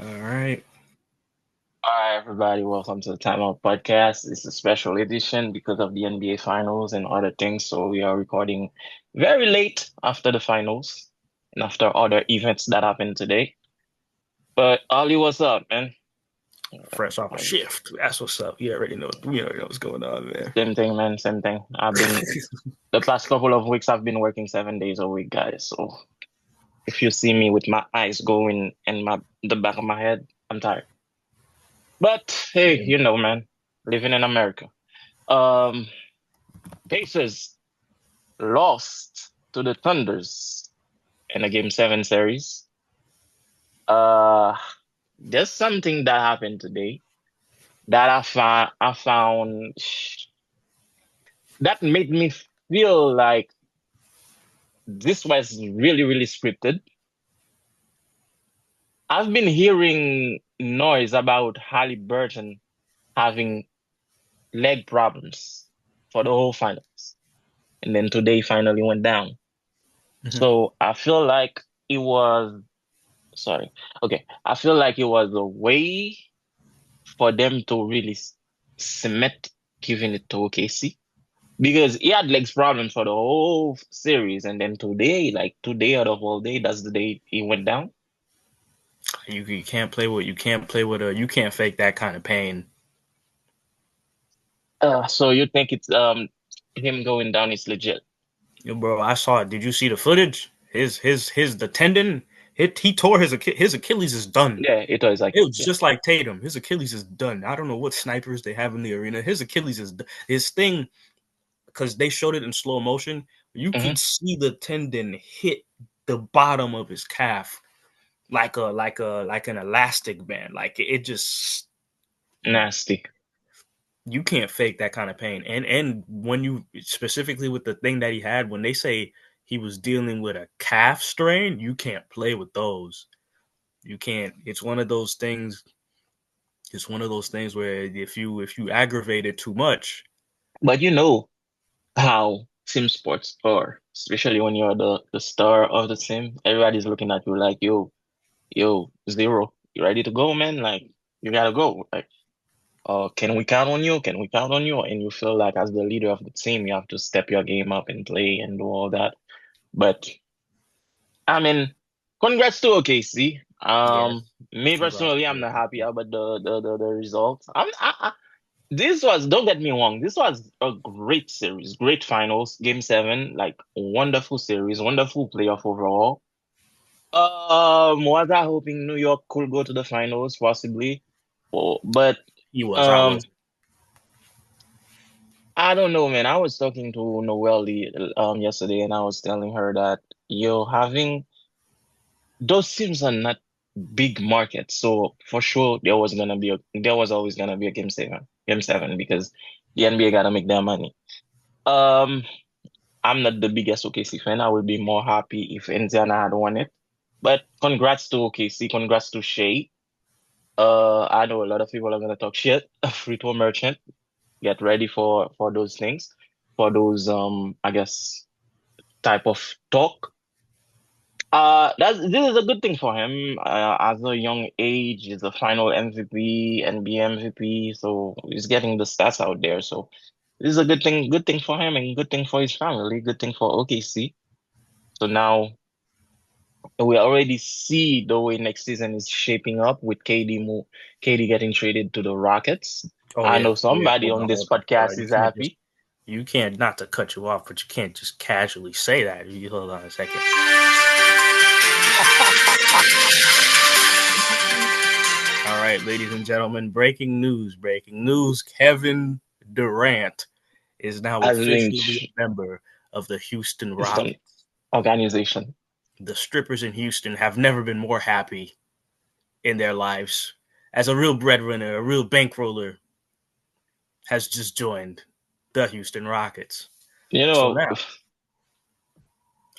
All right. Hi, everybody. Welcome to the Timeout podcast. It's a special edition because of the NBA finals and other things. So we are recording very late after the finals and after other events that happened today. But Ali, what's up, man? Fresh off a Um, shift. That's what's up. You already know what's going on, man. Same thing, man. Same thing. The past couple of weeks, I've been working 7 days a week, guys. So if you see me with my eyes going and the back of my head, I'm tired. But hey, man, living in America. Um, Pacers lost to the Thunders in a Game 7 series. Uh, there's something that happened today that I found that made me feel like this was really, really scripted. I've been hearing noise about Halliburton having leg problems for the whole finals, and then today finally went down. Mhm. So I feel like it was sorry. Okay, I feel like it was a way for them to really cement giving it to OKC because he had legs problems for the whole series, and then today, like today out of all day, that's the day he went down. You can't you can't fake that kind of pain. So you think it's him going down is legit? Yo, bro, I saw it. Did you see the footage? His the tendon. He tore his Achilles is done. Yeah, it was like It was yeah. just like Tatum. His Achilles is done. I don't know what snipers they have in the arena. His Achilles is his thing because they showed it in slow motion. You Hmm. could see the tendon hit the bottom of his calf like an elastic band. Like it just Nasty. you can't fake that kind of pain. And when you specifically with the thing that he had, when they say he was dealing with a calf strain, you can't play with those. You can't. It's one of those things. It's one of those things where if you aggravate it too much, But you know how team sports are, especially when you're the star of the team. Everybody's looking at you like, yo, zero, you ready to go, man? Like you gotta go. Like, can we count on you? Can we count on you? And you feel like as the leader of the team, you have to step your game up and play and do all that. But I mean, congrats to OKC. yes, Me congrats. personally, I'm not happy about the results. This was, don't get me wrong, this was a great series, great finals, Game 7, like wonderful series, wonderful playoff overall. Was I hoping New York could go to the finals, possibly? But He was. I um, was. I don't know, man. I was talking to Noelle yesterday, and I was telling her that having those teams are not big markets, so for sure there was always gonna be a Game 7, because the NBA gotta make their money. Um, I'm not the biggest OKC fan. I would be more happy if Indiana had won it. But congrats to OKC, congrats to Shea. I know a lot of people are gonna talk shit. Free throw merchant. Get ready for those things, for those I guess type of talk. This is a good thing for him. As a young age, he's a final MVP, NBA MVP, so he's getting the stats out there. So this is a good thing for him and good thing for his family, good thing for OKC. So now we already see the way next season is shaping up with KD getting traded to the Rockets. Oh I yeah. know Oh yeah. somebody Hold on on. this Hold on. Hold on. podcast is happy. You can't not to cut you off, but you can't just casually say that. You hold on a second. All right, ladies and gentlemen, breaking news. Breaking news. Kevin Durant is now As officially Lynch, a member of the Houston Houston Rockets. organization. The strippers in Houston have never been more happy in their lives. As a real breadwinner, a real bankroller has just joined the Houston Rockets. You So know, now,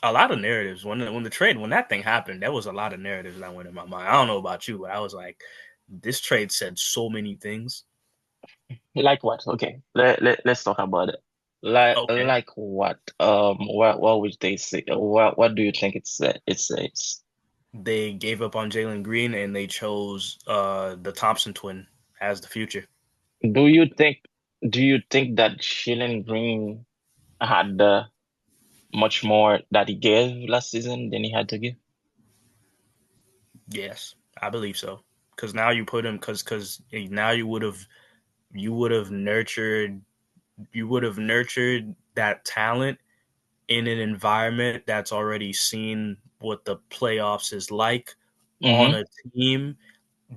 a lot of narratives when that thing happened, there was a lot of narratives that went in my mind. I don't know about you, but I was like, this trade said so many things. like what? Okay, let's talk about it. Okay. Like what? What would they say? What do you think it says? They gave up on Jalen Green and they chose the Thompson twin as the future. Do you think do you think that Jalen Green had much more that he gave last season than he had to give? Yes, I believe so. Because now you put him because now you would have nurtured that talent in an environment that's already seen what the playoffs is like on Mm-hmm. a team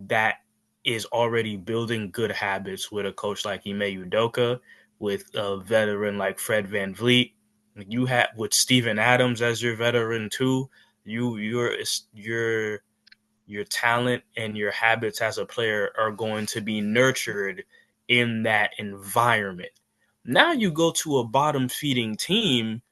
that is already building good habits with a coach like Ime Udoka, with a veteran like Fred Van Vliet. You have with Steven Adams as your veteran too. Your your talent and your habits as a player are going to be nurtured in that environment. Now you go to a bottom feeding team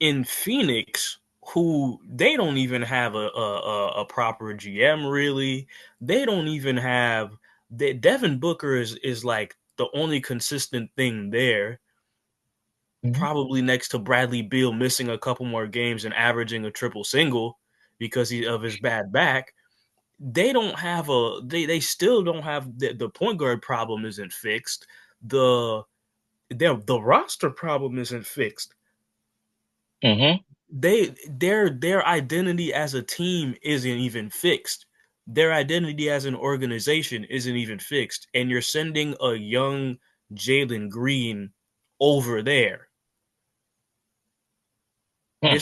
in Phoenix who they don't even have a proper GM really. They don't even have Devin Booker is like the only consistent thing there. Mm-hmm. Probably next to Bradley Beal missing a couple more games and averaging a triple single because of his bad back. They still don't have the point guard problem isn't fixed. The the roster problem isn't fixed. Mm-hmm. Their identity as a team isn't even fixed. Their identity as an organization isn't even fixed, and you're sending a young Jalen Green over there. So,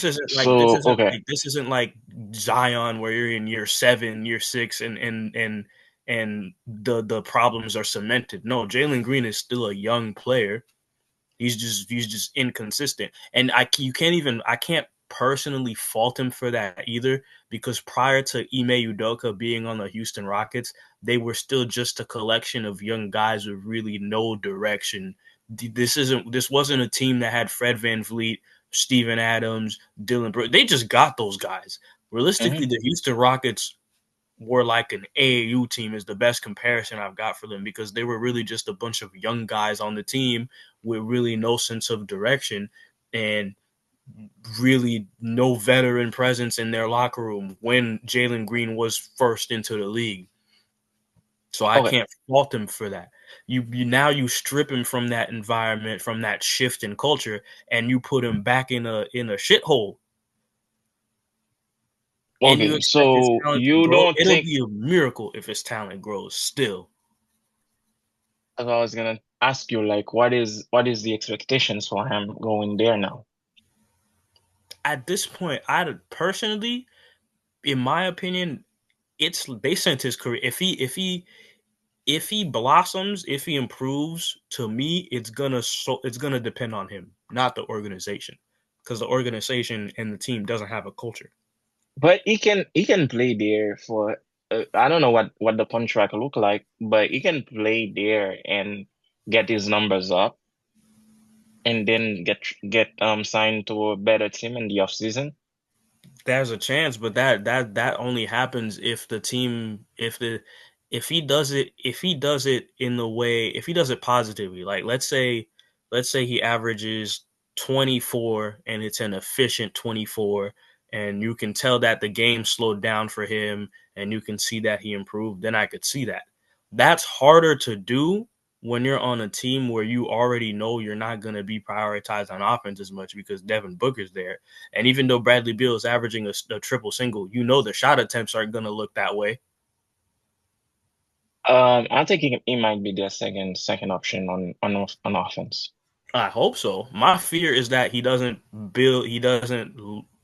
okay. This isn't like Zion where you're in year 7, year 6, and the problems are cemented. No, Jalen Green is still a young player. He's just inconsistent, and I can't personally fault him for that either because prior to Ime Udoka being on the Houston Rockets, they were still just a collection of young guys with really no direction. This wasn't a team that had Fred Van Vliet, Steven Adams, Dylan Brooks. They just got those guys. Mm-hmm. Realistically, the Houston Rockets were like an AAU team is the best comparison I've got for them because they were really just a bunch of young guys on the team with really no sense of direction and really no veteran presence in their locker room when Jalen Green was first into the league. So I Okay. can't fault him for that. You now you strip him from that environment, from that shift in culture, and you put him back in a shithole and you Okay. expect his So talent to you grow. don't It'll think, be a miracle if his talent grows still. as I was gonna ask you, like, what is the expectations for him going there now? At this point, I personally, in my opinion, it's they sent his career. If he blossoms, if he improves, to me, it's gonna depend on him, not the organization, because the organization and the team doesn't have a culture. But he can play there for I don't know what the contract look like, but he can play there and get his numbers up and then get signed to a better team in the off season. There's a chance, but that only happens if the team if he does it in the way if he does it positively. Like let's say he averages 24 and it's an efficient 24 and you can tell that the game slowed down for him and you can see that he improved, then I could see that. That's harder to do when you're on a team where you already know you're not going to be prioritized on offense as much because Devin Booker's there, and even though Bradley Beal is averaging a triple single, you know the shot attempts aren't going to look that way. I think he might be their second option on offense. I hope so. My fear is that he doesn't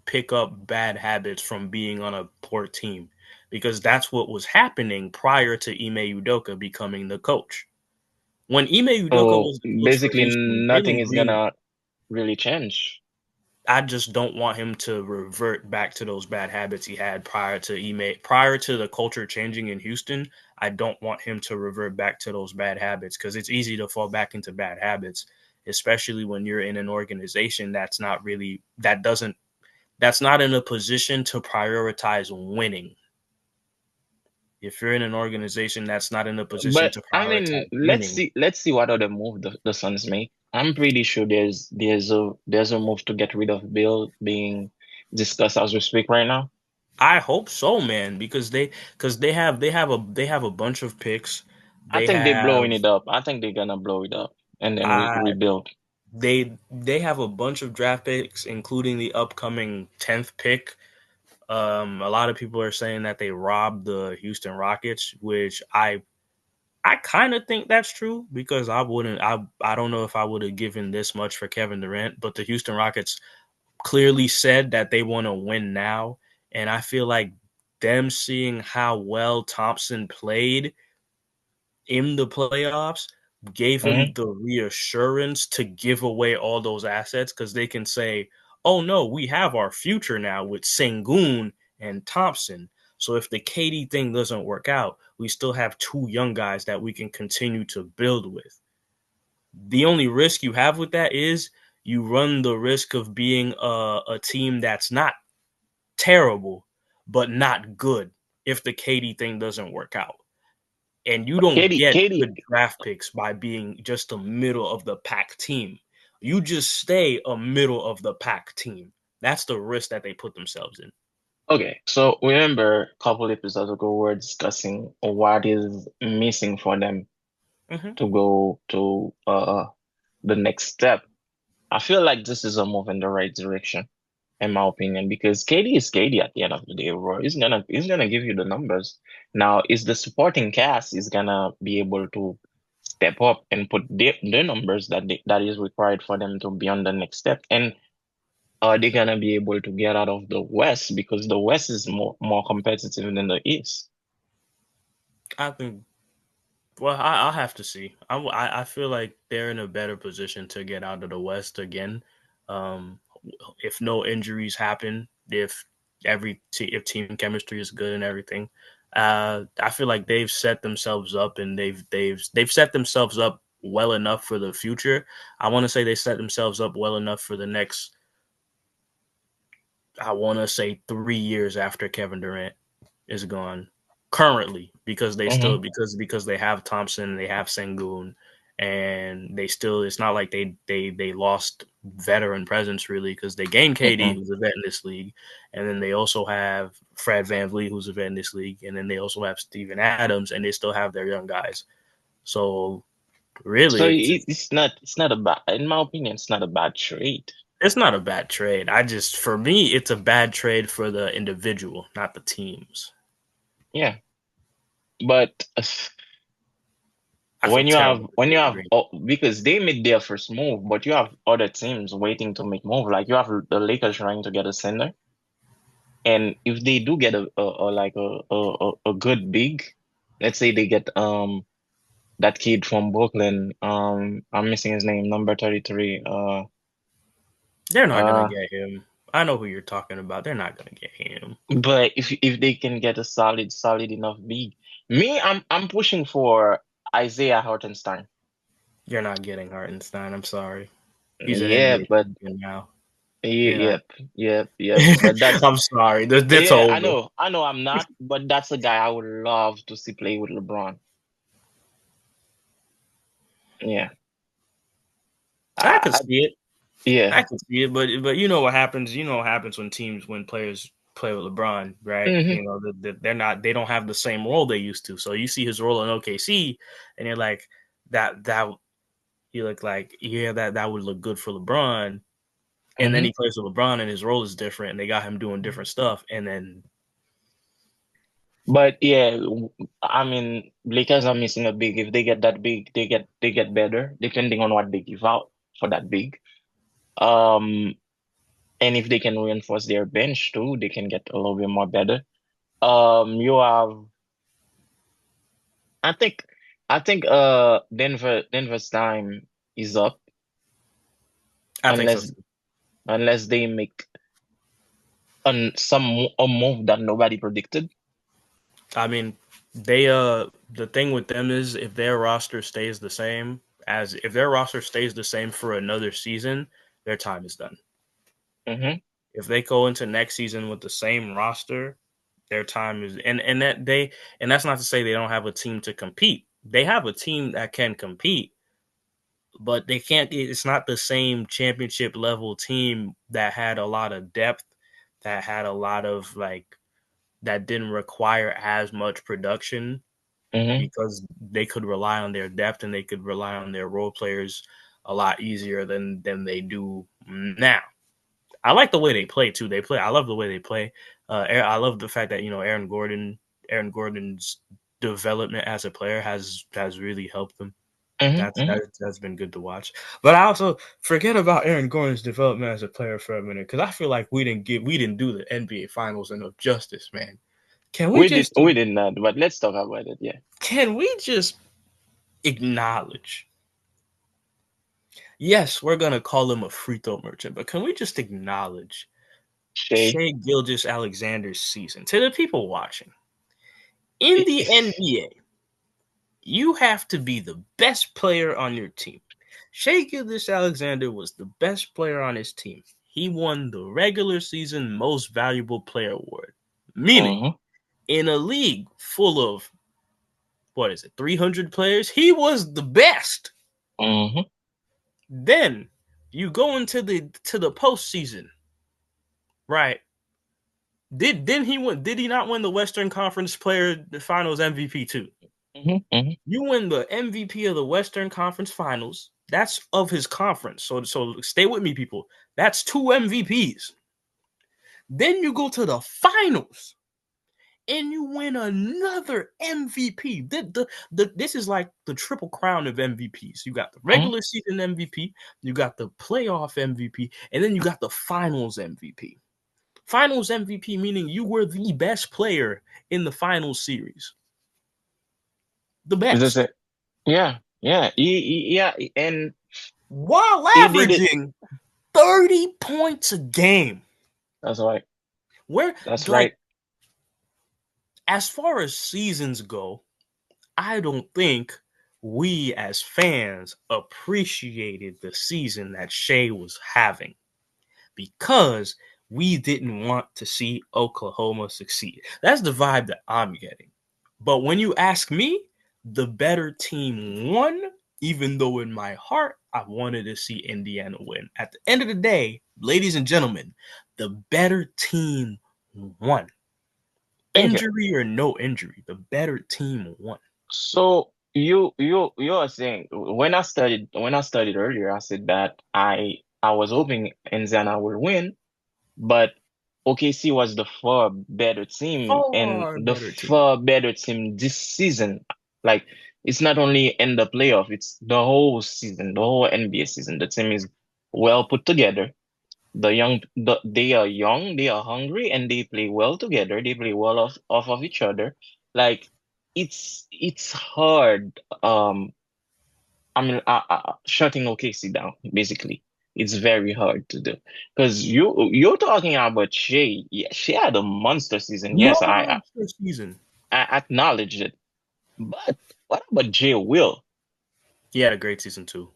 pick up bad habits from being on a poor team because that's what was happening prior to Ime Udoka becoming the coach. When Ime Udoka So was the coach for basically, Houston, nothing Jalen is Green, gonna really change. I just don't want him to revert back to those bad habits he had prior to the culture changing in Houston. I don't want him to revert back to those bad habits because it's easy to fall back into bad habits, especially when you're in an organization that's not in a position to prioritize winning. If you're in an organization that's not in a position But to I mean, prioritize winning, let's see what other move the Suns make. I'm pretty sure there's a move to get rid of Bill being discussed as we speak right now. I hope so, man, because they have a bunch of picks. I They think they're have blowing it up. I think they're gonna blow it up and then I rebuild. they have a bunch of draft picks, including the upcoming 10th pick. A lot of people are saying that they robbed the Houston Rockets, which I kind of think that's true because I don't know if I would have given this much for Kevin Durant, but the Houston Rockets clearly said that they want to win now, and I feel like them seeing how well Thompson played in the playoffs gave him Hmm. the reassurance to give away all those assets because they can say, "Oh no, we have our future now with Sengun and Thompson." So if the KD thing doesn't work out, we still have two young guys that we can continue to build with. The only risk you have with that is you run the risk of being a team that's not terrible, but not good if the KD thing doesn't work out. And you don't Katie, get Katie. good draft picks by being just a middle of the pack team. You just stay a middle of the pack team. That's the risk that they put themselves in. Okay, so remember a couple episodes ago we were discussing what is missing for them Mm-hmm. to go to the next step. I feel like this is a move in the right direction, in my opinion, because KD is KD at the end of the day, bro. He's gonna give you the numbers. Now, is the supporting cast is gonna be able to step up and put the numbers that is required for them to be on the next step, and are they gonna be able to get out of the West because the West is more competitive than the East? I think. Well, I'll have to see. I feel like they're in a better position to get out of the West again. Um, if no injuries happen, if team chemistry is good and everything, I feel like they've set themselves up and they've set themselves up well enough for the future. I want to say they set themselves up well enough for the next. I want to say 3 years after Kevin Durant is gone currently because they still Hmm. because they have Thompson, they have Sengun, and they still it's not like they lost veteran presence really because they gained KD Hmm. who's a vet in this league, and then they also have Fred VanVleet who's a vet in this league, and then they also have Steven Adams, and they still have their young guys. So So really, it's not a bad, in my opinion, it's not a bad trade. it's not a bad trade. I just for me it's a bad trade for the individual, not the teams. Yeah, but I feel terrible for when you David have Green. oh, because they made their first move, but you have other teams waiting to make move. Like you have the Lakers trying to get a center, and if they do get a like a good big, let's say they get that kid from Brooklyn, I'm missing his name, number 33. They're not gonna Uh, get him. I know who you're talking about. They're not gonna get him. but if they can get a solid enough big, me, I'm pushing for Isaiah Hartenstein. You're not getting Hartenstein. I'm sorry. He's an Yeah, NBA but champion now. You're not. yep. But that's I'm sorry. That's yeah, over. I know I'm not, but that's a guy I would love to see play with LeBron. Yeah, I could I see it. yeah. I could see it, but you know what happens. You know what happens when players play with LeBron, right? Hmm. You know they're not. They don't have the same role they used to. So you see his role in OKC, and you're like that. You look like yeah that would look good for LeBron. And then Hmm. he plays with LeBron, and his role is different, and they got him doing different stuff. And then But yeah, I mean, Lakers are missing a big. If they get that big, they get better depending on what they give out for that big. Um, and if they can reinforce their bench too, they can get a little bit more better. You have, I think, Denver's time is up I think so unless too. they make a move that nobody predicted. I mean, they the thing with them is if their roster stays the same as if their roster stays the same for another season, their time is done. Hmm. If they go into next season with the same roster, their time is and that's not to say they don't have a team to compete. They have a team that can compete, but they can't it's not the same championship level team that had a lot of depth, that had a lot of like that didn't require as much production Mm-hmm. because they could rely on their depth and they could rely on their role players a lot easier than they do now. I like the way they play too. They play. I love the way they play. I love the fact that Aaron Gordon's development as a player has really helped them. Mm-hmm. Mm-hmm. That's been good to watch. But I also forget about Aaron Gordon's development as a player for a minute because I feel like we didn't do the NBA Finals enough justice, man. Can we just We did not, but let's talk about it. Yeah. can we just acknowledge? Yes, we're gonna call him a free throw merchant, but can we just acknowledge Shay. Shea Gilgeous Alexander's season to the people watching in the NBA? You have to be the best player on your team. Shea Gilgeous Alexander was the best player on his team. He won the regular season most valuable player award. Meaning, Mm-hmm. in a league full of what is it, 300 players, he was the best. Mm-hmm. Then you go into the postseason, right? Did he not win the Western Conference Player Finals MVP too? Mm-hmm. Mm-hmm. You win the MVP of the Western Conference Finals. That's of his conference. So stay with me, people. That's two MVPs. Then you go to the finals and you win another MVP. This is like the triple crown of MVPs. You got the regular season MVP, you got the playoff MVP, and then you got the finals MVP. Finals MVP meaning you were the best player in the finals series. The Is this best. it? Yeah. Yeah. Yeah. And While he did it. averaging 30 points a game. That's right. Where, That's like, right. as far as seasons go, I don't think we as fans appreciated the season that Shea was having because we didn't want to see Oklahoma succeed. That's the vibe that I'm getting. But when you ask me, the better team won, even though in my heart, I wanted to see Indiana win. At the end of the day, ladies and gentlemen, the better team won. Thank you. Injury or no injury, the better team won. So you are saying when I studied earlier, I said that I was hoping Indiana would win, but OKC was the far better team and Far the better team. far better team this season. Like it's not only in the playoff, it's the whole season, the whole NBA season. The team is well put together. They are young, they are hungry, and they play well together. They play well off of each other. Like it's hard. Shutting OKC down basically. It's very hard to do because you're talking about Shea. Yeah, she had a monster season. Yes, Monster season. I acknowledge it. But what about Jay Will? He had a great season too.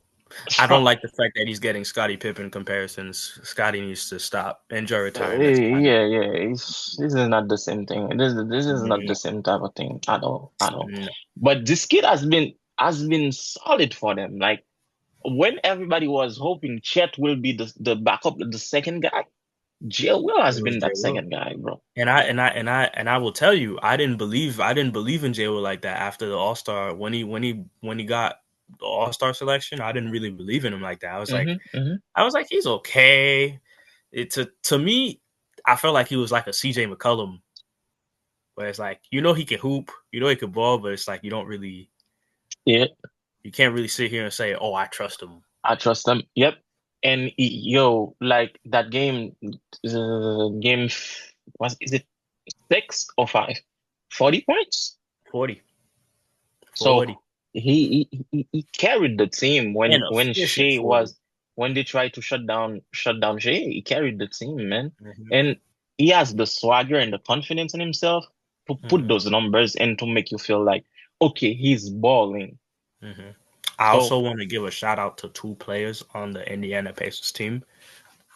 I don't like the fact that he's getting Scottie Pippen comparisons. Scottie needs to stop. Enjoy retirement time. Yeah, yeah. This is not the same thing. This is not the No, same type of thing at all, at all. no. But this kid has been solid for them. Like when everybody was hoping Chet will be the backup, the second guy, Jay Will It has was been J. that Will. second guy, bro. And I will tell you, I didn't believe in J. Will like that after the All Star when he got the All Star selection. I didn't really believe in him like that. Mm-hmm. I was like he's okay. To me, I felt like he was like a CJ McCollum, where it's like he can hoop, he can ball, but it's like Yeah, you can't really sit here and say, oh, I trust him. I trust them. Yep. And yo, like that game, what is it 6 or 5? 40 points. 40, So 40, he carried the team and when efficient 40. When they tried to shut down Shea, he carried the team, man. Mm-hmm, And he has the swagger and the confidence in himself to put mm-hmm, those numbers and to make you feel like, okay, he's balling. mm-hmm. I also So want to give a shout out to two players on the Indiana Pacers team.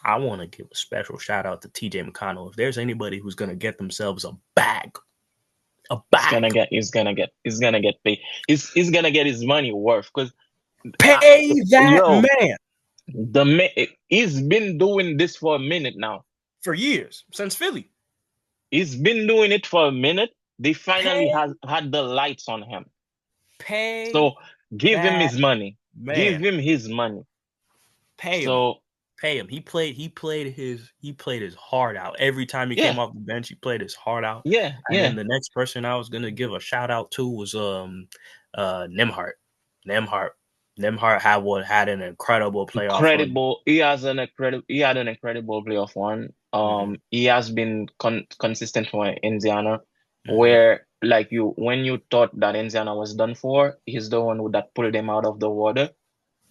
I want to give a special shout out to TJ McConnell. If there's anybody who's going to get themselves a bag, he's gonna get paid. He's gonna get his money worth because pay that yo, man the man he's been doing this for a minute now. for years since Philly. He's been doing it for a minute. They finally Pay has had the lights on him. pay So give him that his money. Give man. him his money. Pay him. So Pay him. He played his heart out. Every time he yeah, came off the bench, he played his heart out. yeah, And then yeah. the next person I was gonna give a shout out to was Nimhart. Nimhart. Nimhart had an incredible playoff run. Incredible. He has an incredible. He had an incredible playoff one. Hmm. He has been consistent for Indiana, Hmm. where like when you thought that Indiana was done for, he's the one who that pulled them out of the water.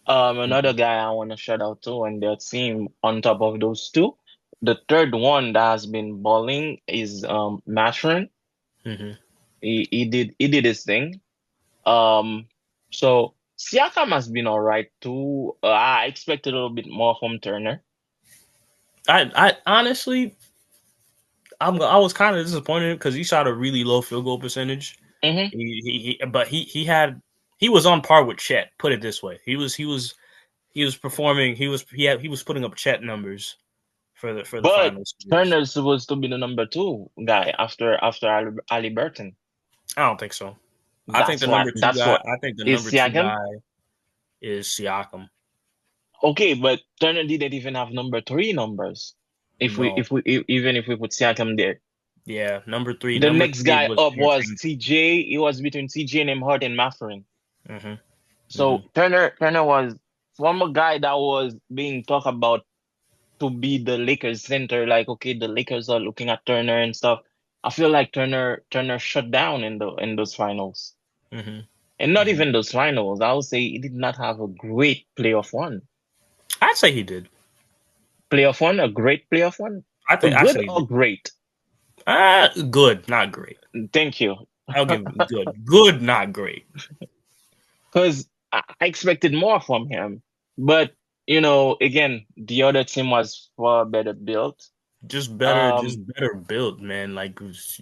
Another Hmm. guy I want to shout out to, and their team on top of those two. The third one that has been balling is Mathurin. Hmm. He did his thing. Um, so Siakam has been all right too. I expected a little bit more from Turner. I honestly, I was kind of disappointed because he shot a really low field goal percentage. Hmm But he was on par with Chet. Put it this way, he was performing. He was putting up Chet numbers for the But final series. Turner's supposed to be the number two guy after Ali Burton. I don't think so. I think That's the what. number two That's guy. what I think the is number two Siakam. guy is Siakam. Okay, but Turner didn't even have number three numbers. No, Even if we put Siakam there. yeah, number three. The Number next three guy was up was interchangeable. TJ. It was between TJ and Hart and Mathurin. Hmm. Hmm. So Turner was former guy that was being talked about to be the Lakers center. Like, okay, the Lakers are looking at Turner and stuff. I feel like Turner shut down in those finals. Hmm. And not Hmm. even those finals. I would say he did not have a great playoff one. I'd say he did. Playoff one, a great playoff one. A I good say he or did. great? Good, not great. Thank you. I'll give him good. Good, not great. Because I expected more from him. But, again, the other team was far better built. Just Um, better built, man. Like because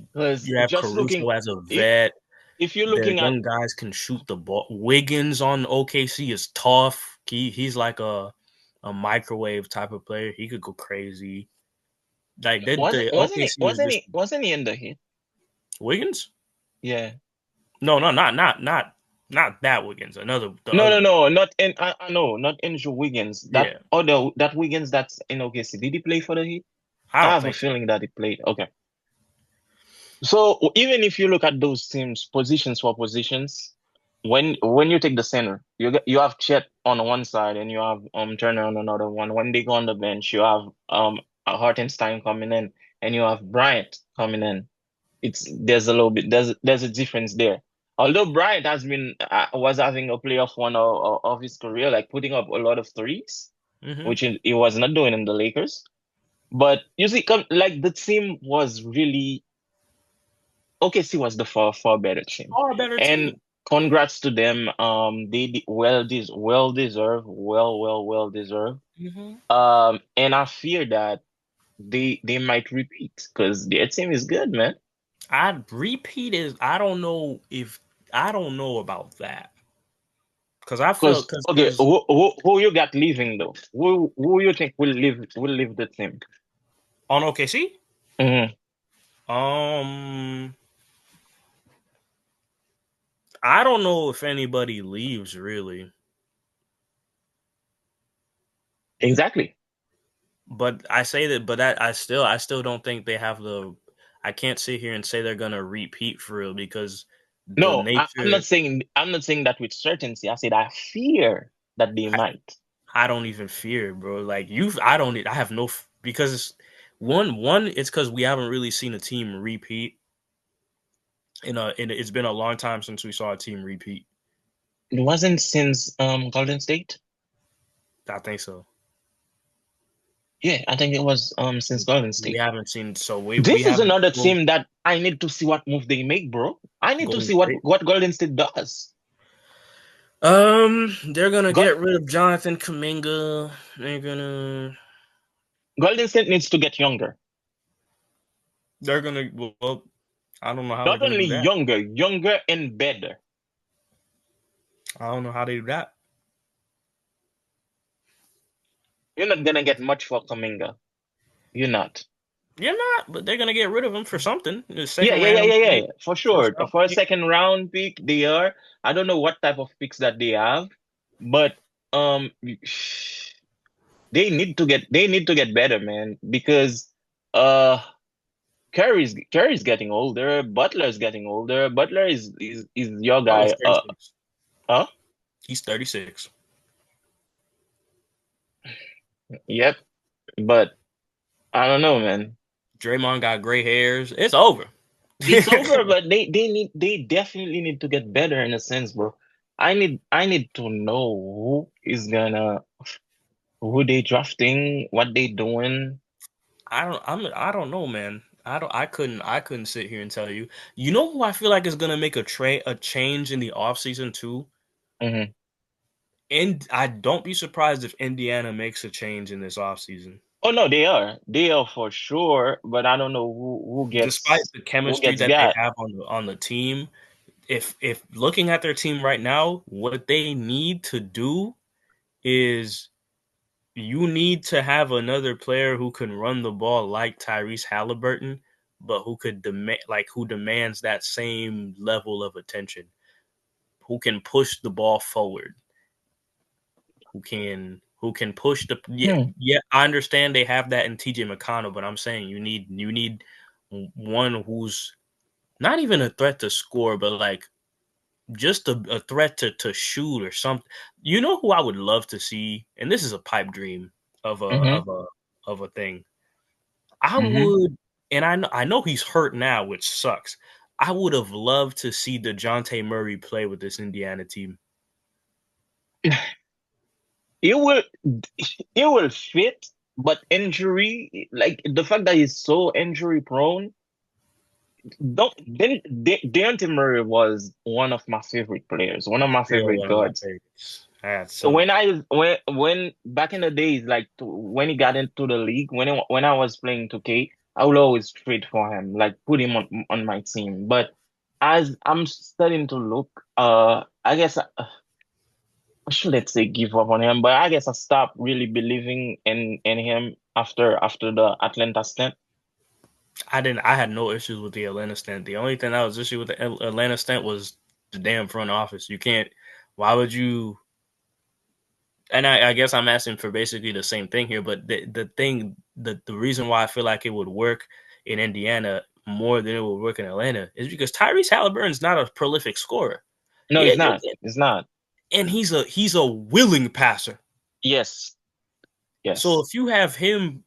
you have just looking, Caruso as a if vet. if you're Their looking at, young guys can shoot the ball. Wiggins on OKC is tough. He's like a microwave type of player. He could go crazy. Like wasn't the wasn't he OKC is wasn't just he wasn't he in the Heat? Wiggins. Yeah. No, no, not that Wiggins. The No, other no, one. no, not in. I know, not Andrew Wiggins. Yeah, That Wiggins that's in OKC. Did he play for the Heat? I I don't have a think so. feeling that he played. Okay. So even if you look at those teams, positions for positions, when you take the center, you have Chet on one side and you have Turner on another one. When they go on the bench, you have Hartenstein coming in and you have Bryant coming in. There's a little bit there's a difference there. Although Bryant has been was having a playoff one of his career, like putting up a lot of threes, Hmm. which he was not doing in the Lakers. But you see, like the team was really OKC was the far better team, Far better and team. congrats to them. Well deserved, well deserved. Hmm. And I fear that they might repeat because their team is good, man. I'd repeat is I don't know about that because I feel Because okay, because who you got leaving though? Who you think will leave the team? on OKC. Hmm Um, I don't know if anybody leaves really, Exactly. but I say that, but I still don't think they have the. I can't sit here and say they're gonna repeat for real because the No, nature. I'm not saying that with certainty. I said I fear that they I, might. I don't even fear, bro. Like I don't. I have no because one. It's because we haven't really seen a team repeat. It's been a long time since we saw a team repeat. It wasn't since Golden State. I think so. Yeah, I think it was since Golden We State. haven't seen so we This is haven't. another Well, team that I need to see what move they make, bro. I need to Golden see what State. what Golden State does. They're gonna Go get rid of Jonathan Kaminga. They're gonna, Golden State needs to get younger. they're gonna. Well, I don't know how they're Not gonna only do that. younger and better. I don't know how they do that. You're not gonna get much for Kaminga. You're not. You're not, but they're gonna get rid of him for something. The Yeah, second yeah, yeah, random yeah, pick, yeah, for first sure. round For a pick. second round pick, they are. I don't know what type of picks that they have, but um, they need to get better, man, because uh, Curry's getting older. Butler's getting older. Butler is your Oh, he's guy. 36. Huh? He's 36. Yep. But I don't know, man. Draymond got gray hairs. It's over. It's over, but they definitely need to get better in a sense, bro. I need to know who they drafting, what they doing. I don't know, man. I couldn't sit here and tell you. You know who I feel like is gonna make a change in the offseason too? Hmm. And I don't be surprised if Indiana makes a change in this offseason. Oh no, they are for sure, but I don't know who Despite gets the who chemistry gets that they got. have on the team, if looking at their team right now, what they need to do is you need to have another player who can run the ball like Tyrese Halliburton, but who could who demands that same level of attention, who can push the ball forward, who can push the Hmm. yeah. I understand they have that in TJ McConnell, but I'm saying you need one who's not even a threat to score, but like just a threat to shoot or something. You know who I would love to see, and this is a pipe dream of a Hmm. of a of a thing. I Hmm. would, and I know he's hurt now, which sucks. I would have loved to see DeJounte Murray play with this Indiana team. It will it will fit, but injury, like the fact that he's so injury prone, don't then Deontay Murray was one of my favorite players, one of my Still favorite one of my guards. favorites. So When back in the days, like when he got into the league, when I was playing 2K, I would always trade for him, like put him on my team. But as I'm starting to look, I guess I shouldn't say give up on him, but I guess I stopped really believing in him after the Atlanta stint. I had no issues with the Atlanta stint. The only thing that was issue with the Atlanta stint was the damn front office. You can't. Why would you? And I guess I'm asking for basically the same thing here, but the reason why I feel like it would work in Indiana more than it would work in Atlanta is because Tyrese Halliburton's not a prolific scorer. No, Yeah, he's not. He's not. and he's a willing passer. Yes, So yes. if you have him,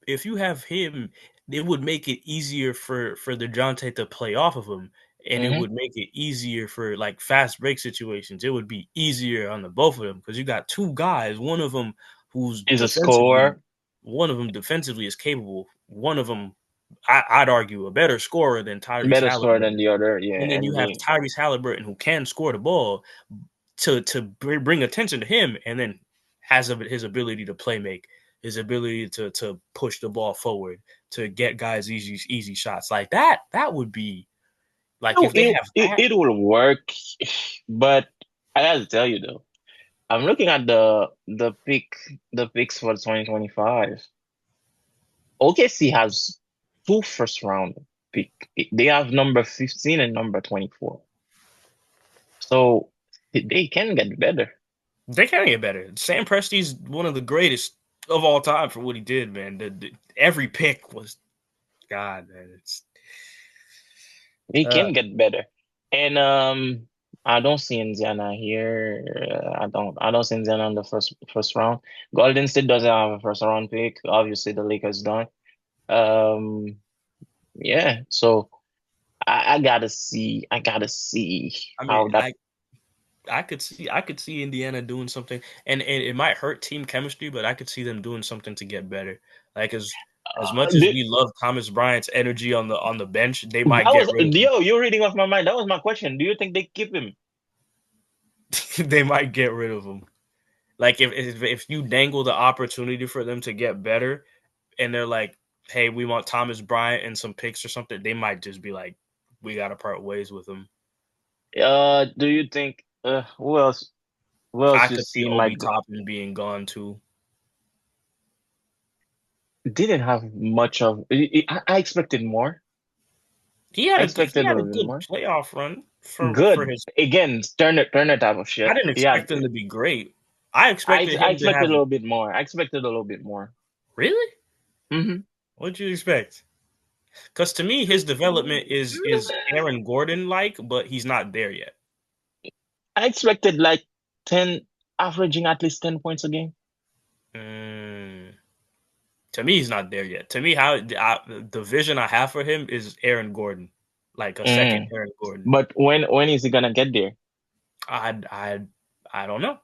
it would make it easier for DeJounte to play off of him, and it Hmm. would make it easier for like fast break situations. It would be easier on the both of them because you got two guys. He's a scorer, One of them defensively is capable. One of them, I'd argue, a better scorer than Tyrese better scorer than Halliburton. the other. Yeah, And then you and have they Tyrese Halliburton who can score the ball to bring attention to him, and then has his ability to play make, his ability to push the ball forward, to get guys easy shots like that. That would be like if they have that. it will work, but I gotta tell you though, I'm looking at the picks for 2025. OKC has two first round pick. They have number 15 and number 24. So they can get better. They can get better. Sam Presti's one of the greatest of all time for what he did, man. Every pick was God, man. It's They uh, can get better. And I don't see Indiana here. I don't see Indiana in the first round. Golden State doesn't have a first round pick. Obviously the Lakers don't. Um yeah, so I gotta see I mean, how that I could see Indiana doing something, and it might hurt team chemistry, but I could see them doing something to get better. Like as much as the, we love Thomas Bryant's energy on the bench, they might that get was rid of him. yo, you're reading off my mind. That was my question. Do you think they keep him? They might get rid of him. Like if you dangle the opportunity for them to get better, and they're like, "Hey, we want Thomas Bryant and some picks or something," they might just be like, "We got to part ways with him." Do you think who else I you could see see Obi might go? Toppin being gone too. didn't have much of. I expected more. I He expected a had a little bit good more. playoff run for Good. his. Again, Turner type of I shit. didn't Yeah, expect him to be great. I expected I him to expected have a little bit more. I expected a little bit more. really. Hmm What'd you expect? Because to me, his development is Aaron Gordon like, but he's not there yet. I expected like 10, averaging at least 10 points a game. Mm, to me, he's not there yet. To me, the vision I have for him is Aaron Gordon, like a second Mm. Aaron Gordon. But when is he gonna get there? I I I don't know.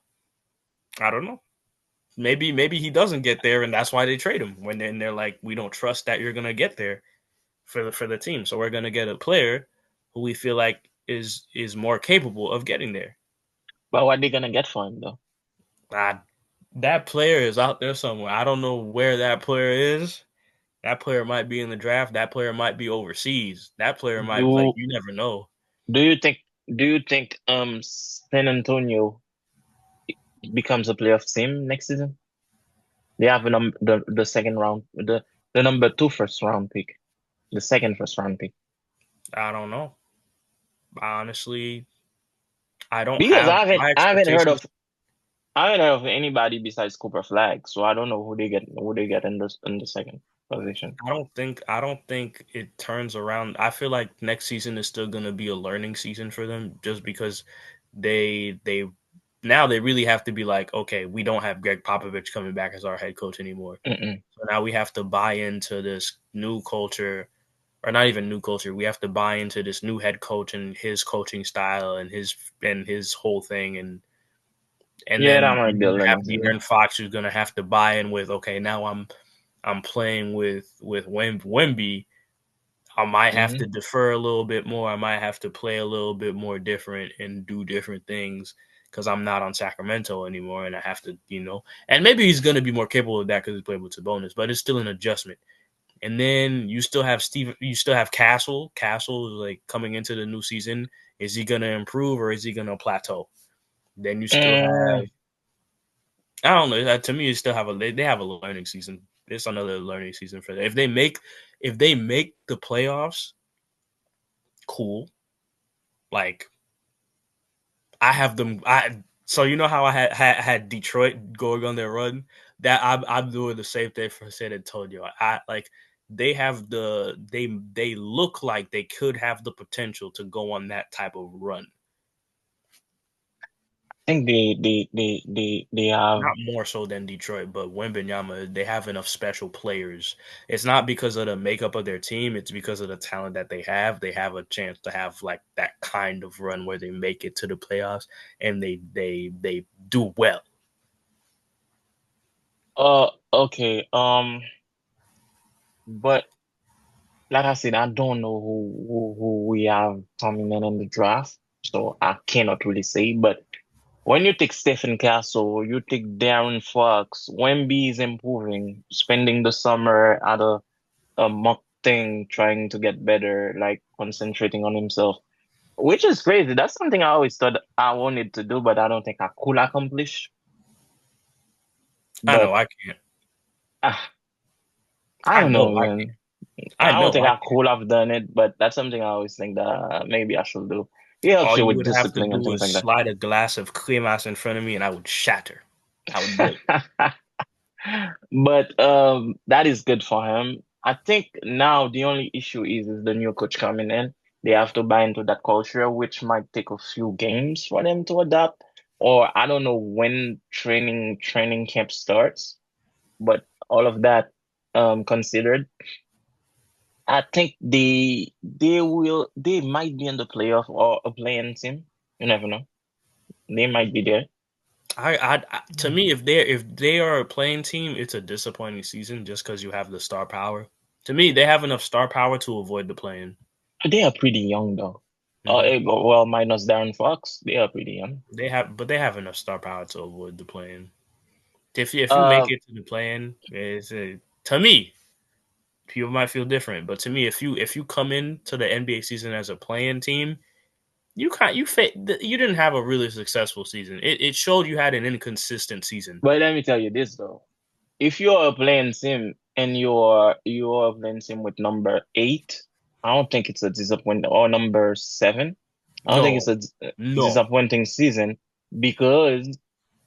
I don't know. Maybe he doesn't get there, and that's why they trade him. When they're like, we don't trust that you're gonna get there for the team, so we're gonna get a player who we feel like is more capable of getting there. But what they gonna get for him though? I, that player is out there somewhere. I don't know where that player is. That player might be in the draft. That player might be overseas. That player might like Do you never know. do you think San Antonio becomes a playoff team next season? They have the second round, the number two first round pick, the second first round pick. I don't know. Honestly, I don't Because have my I haven't heard expectations. of anybody besides Cooper Flag, so I don't know who they get in the second position. I don't think it turns around. I feel like next season is still going to be a learning season for them just because they now they really have to be like, okay, we don't have Greg Popovich coming back as our head coach anymore. Mm-mm. So now we have to buy into this new culture, or not even new culture. We have to buy into this new head coach and his coaching style and his whole thing, and Yeah, that then might you're be a gonna have learning season. De'Aaron Fox who's gonna have to buy in with, okay, now I'm playing with Wemby. I might have to Hmm defer a little bit more. I might have to play a little bit more different and do different things because I'm not on Sacramento anymore, and I have to, And maybe he's going to be more capable of that because he played with Sabonis, but it's still an adjustment. And then you still have you still have Castle. Castle is like coming into the new season. Is he going to improve or is he going to plateau? Then you still Mm, have, I don't know. To me, you still have they have a learning season. It's another learning season for them. If they make the playoffs, cool. Like I have them. So you know how I had Detroit going on their run. That I'm doing the same thing for San Antonio. I like they have they look like they could have the potential to go on that type of run. I think they have. Not more so than Detroit, but Wembanyama, they have enough special players. It's not because of the makeup of their team, it's because of the talent that they have. They have a chance to have like that kind of run where they make it to the playoffs and they do well. Okay. But like I said, I don't know who we have coming in the draft, so I cannot really say. But when you take Stephen Castle, you take Darren Fox, Wemby is improving, spending the summer at a mock thing, trying to get better, like concentrating on himself, which is crazy. That's something I always thought I wanted to do, but I don't think I could accomplish. I know But I can't. ah, I I don't know know, I can't. man. I I don't know think I I can't. could have done it, but that's something I always think that maybe I should do. It helps All you you with would have to discipline and do things is like that. slide a glass of cremas in front of me and I would shatter. I would break. But that is good for him. I think now the only issue is the new coach coming in. They have to buy into that culture, which might take a few games for them to adapt. Or I don't know when training camp starts, but all of that considered, I think they might be in the playoff or a playing team. You never know. They might be there. To me, if they are a playing team, it's a disappointing season just because you have the star power. To me, they have enough star power to avoid the playing. They are pretty young though. Hmm Well, minus Darren Fox, they are pretty young. But they have enough star power to avoid the playing. If you make Uh, it to the playing, to me, people might feel different, but to me, if you come into the NBA season as a playing team, you didn't have a really successful season. It showed you had an inconsistent season. but let me tell you this though. if you are playing sim and you are playing sim with number 8, I don't think it's a disappointment, or number 7. I don't think it's No, a no. disappointing season, because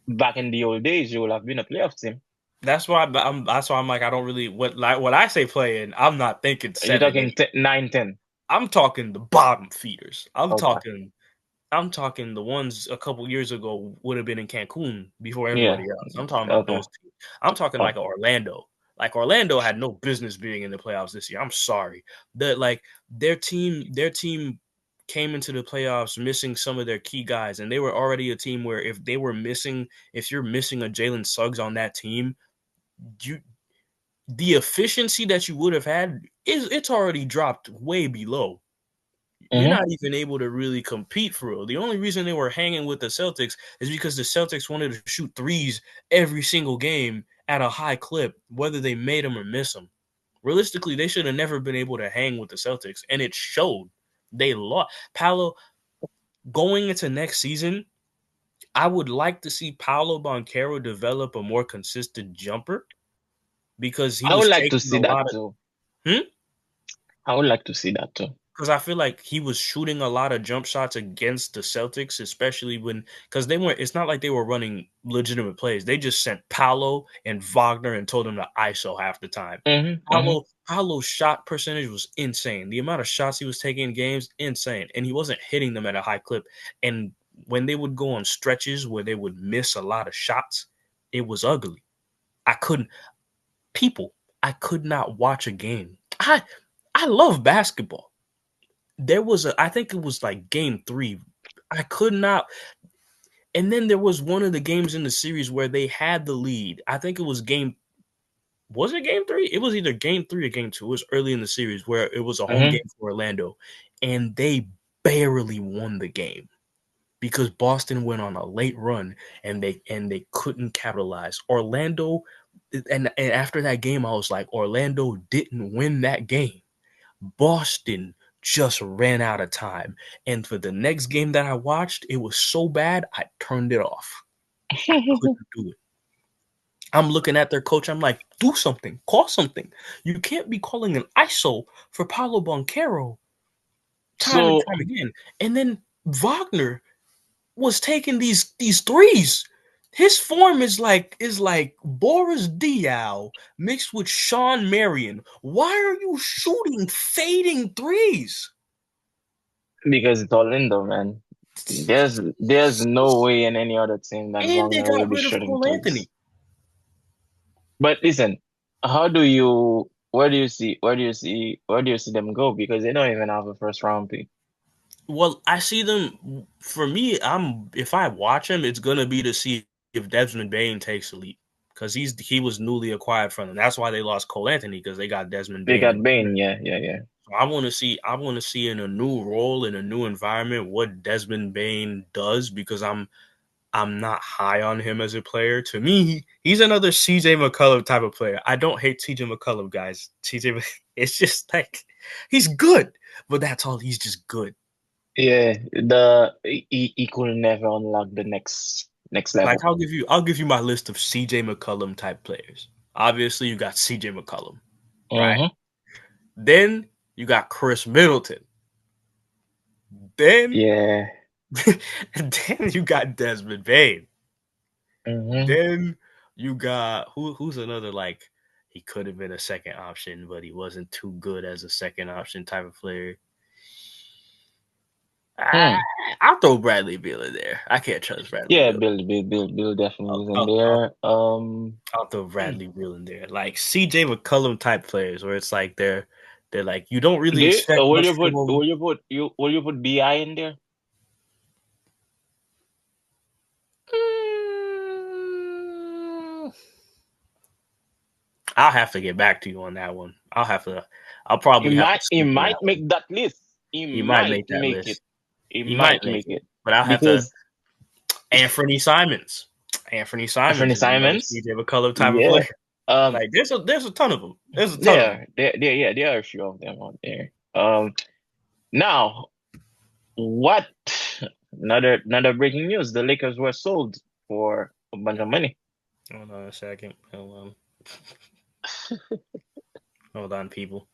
back in the old days you will have been a playoff team. That's why I'm like I don't really what I say playing. I'm not thinking You're 7, talking 8. 10, 9, 10. I'm talking the bottom feeders. I'm Okay. talking I'm talking the ones a couple years ago would have been in Cancun before Yeah. everybody else. I'm talking about Okay. those teams. I'm talking Oh. like Orlando. Like Orlando had no business being in the playoffs this year. I'm sorry. Their team came into the playoffs missing some of their key guys, and they were already a team where if you're missing a Jalen Suggs on that team, you the efficiency that you would have had it's already dropped way below. You're Mm-hmm. not even able to really compete for real. The only reason they were hanging with the Celtics is because the Celtics wanted to shoot threes every single game at a high clip, whether they made them or miss them. Realistically, they should have never been able to hang with the Celtics, and it showed. They lost. Paolo, going into next season, I would like to see Paolo Banchero develop a more consistent jumper because he I would was like to taking see a that lot of. too. Hmm? I would like to see that too. Because I feel like he was shooting a lot of jump shots against the Celtics, especially because they weren't. It's not like they were running legitimate plays. They just sent Paolo and Wagner and told him to ISO half the time. Mm-hmm. Mm-hmm. Paolo's shot percentage was insane. The amount of shots he was taking in games, insane, and he wasn't hitting them at a high clip. And when they would go on stretches where they would miss a lot of shots, it was ugly. I couldn't. People, I could not watch a game. I love basketball. I think it was like game 3. I could not. And then there was one of the games in the series where they had the lead. I think it was was it game 3? It was either game 3 or game 2. It was early in the series where it was a home Mm-hmm. game for Orlando, and they barely won the game because Boston went on a late run and they couldn't capitalize. Orlando, and after that game I was like, Orlando didn't win that game. Boston just ran out of time. And for the next game that I watched, it was so bad, I turned it off. I couldn't do it. I'm looking at their coach. I'm like, do something, call something. You can't be calling an ISO for Paulo Banquero time and So time again. And then Wagner was taking these threes. His form is like Boris Diaw mixed with Sean Marion. Why are you shooting fading threes? because it's Orlando, man. There's no way in any other team that And they Wagner will got be rid of shooting Cole threes. Anthony. But listen, how do you where do you see them go? Because they don't even have a first round pick. Well, I see them. For me, I'm if I watch him, it's gonna be to see if Desmond Bain takes the leap because he was newly acquired from them. That's why they lost Cole Anthony because they got Desmond They Bain in got return. Bane, yeah, yeah, yeah. So I want to see in a new role in a new environment what Desmond Bain does because I'm not high on him as a player. To me, he's another CJ McCollum type of player. I don't hate CJ McCollum, guys. CJ, it's just like he's good, but that's all. He's just good. Yeah, he could never unlock the next Like level. I'll give you my list of CJ McCollum type players. Obviously, you got CJ McCollum, right? Mm-hmm. Then you got Chris Middleton. Then Yeah. then you got Desmond Bain. Mm-hmm. Then you got who's another like he could have been a second option, but he wasn't too good as a second option type of player. Ah, Hmm. I'll throw Bradley Beal in there. I can't trust Bradley Yeah, Beal. Bill definitely I'll, is in I'll, I'll, there. I'll throw Bradley Beal in there. Like CJ McCollum type players, where it's like they're like you don't really expect Will much you from put them. BI in there? Mm, I'll have to get back to you on that one. I'll He probably have to might he sleep on that might one. make that list. He He might might make that make it. list. He He might might make make it, it but I'll have to. because Anthony Simons. Anthony Simons Anthony is another Simons, CJ McCullough type of yeah. player. Um, Like there's a ton of them. There's a ton of them. there are a few of them out there. Now what? Another breaking news: the Lakers were sold for a bunch of money. Hold on a second. Hold on. Hold on, people.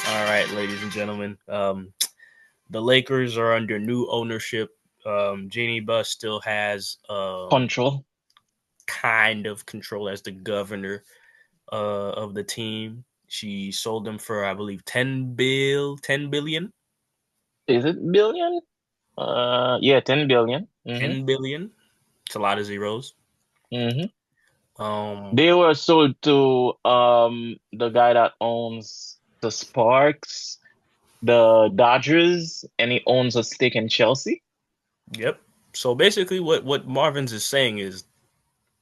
All right, ladies and gentlemen. The Lakers are under new ownership. Jeannie Buss still has Control. kind of control as the governor of the team. She sold them for, I believe, 10 billion. Is it billion? Yeah, 10 billion. 10 billion. It's a lot of zeros. Mm-hmm. Um, They were sold to the guy that owns the Sparks, the Dodgers, and he owns a stake in Chelsea. yep. So basically, what Marvin's is saying is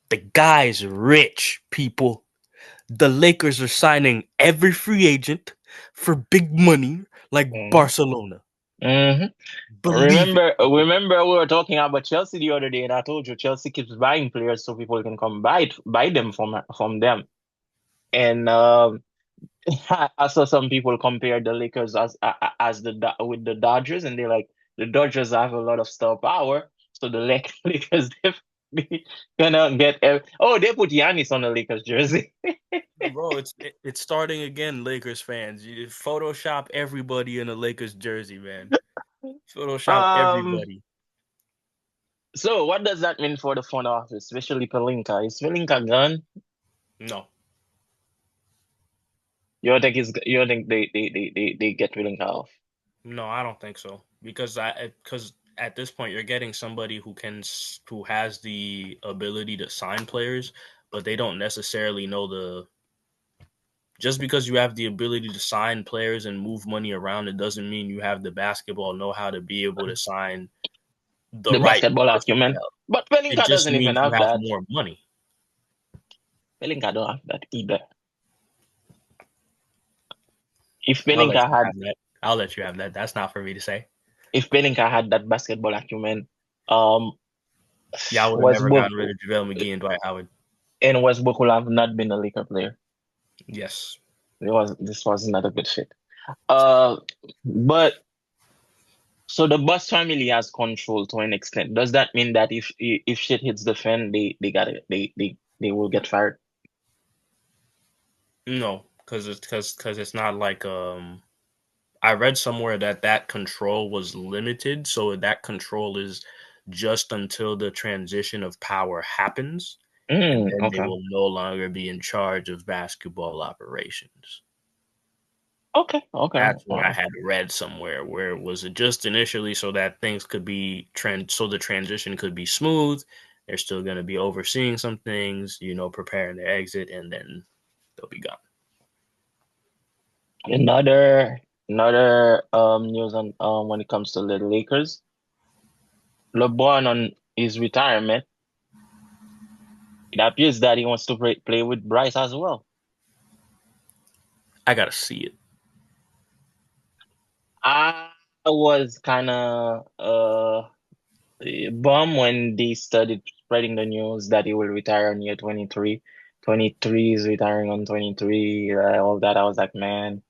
the guy's rich, people. The Lakers are signing every free agent for big money, like Mm-hmm. Barcelona. Mm-hmm. Believe it, Remember, people. remember we were talking about Chelsea the other day, and I told you Chelsea keeps buying players so people can come buy them from them. And I saw some people compare the Lakers as with the Dodgers, and they're like the Dodgers have a lot of star power, so the Lakers definitely gonna get. Oh, they put Giannis on the Lakers jersey. Bro, it's starting again, Lakers fans. You Photoshop everybody in a Lakers jersey, man. Photoshop Um, everybody. so what does that mean for the front office, especially Pelinka? Is Pelinka gone? No, You don't think they get Pelinka off? no, I don't think so. Because at this point you're getting somebody who has the ability to sign players, but they don't necessarily know the. Just because you have the ability to sign players and move money around, it doesn't mean you have the basketball know-how to be able to sign the The right basketball acumen. personnel. But It Pelinka just doesn't even means you have have that. more money. Pelinka don't have that either. If I'll let Pelinka you had have that. I'll let you have that. That's not for me to say. if Pelinka had that basketball acumen, um, Y'all would have never Westbrook gotten rid of JaVale McGee and Dwight Howard. and Westbrook would have not been a Laker player. Yes. This was not a good fit. Uh, but so the Buss family has control to an extent. Does that mean that if shit hits the fan, they got it, they will get fired? No, because it's not like I read somewhere that that control was limited, so that control is just until the transition of power happens, and then they Okay, will no longer be in charge of basketball operations. okay. That's what I had read somewhere, where it was just initially so that things could be so the transition could be smooth. They're still going to be overseeing some things, preparing their exit, and then they'll be gone. Another news on when it comes to the Lakers, LeBron on his retirement. It appears that he wants to play with Bryce as well. I gotta see it. I was kind of bummed when they started spreading the news that he will retire on year 23. 23 is retiring on 23, all that. I was like, man,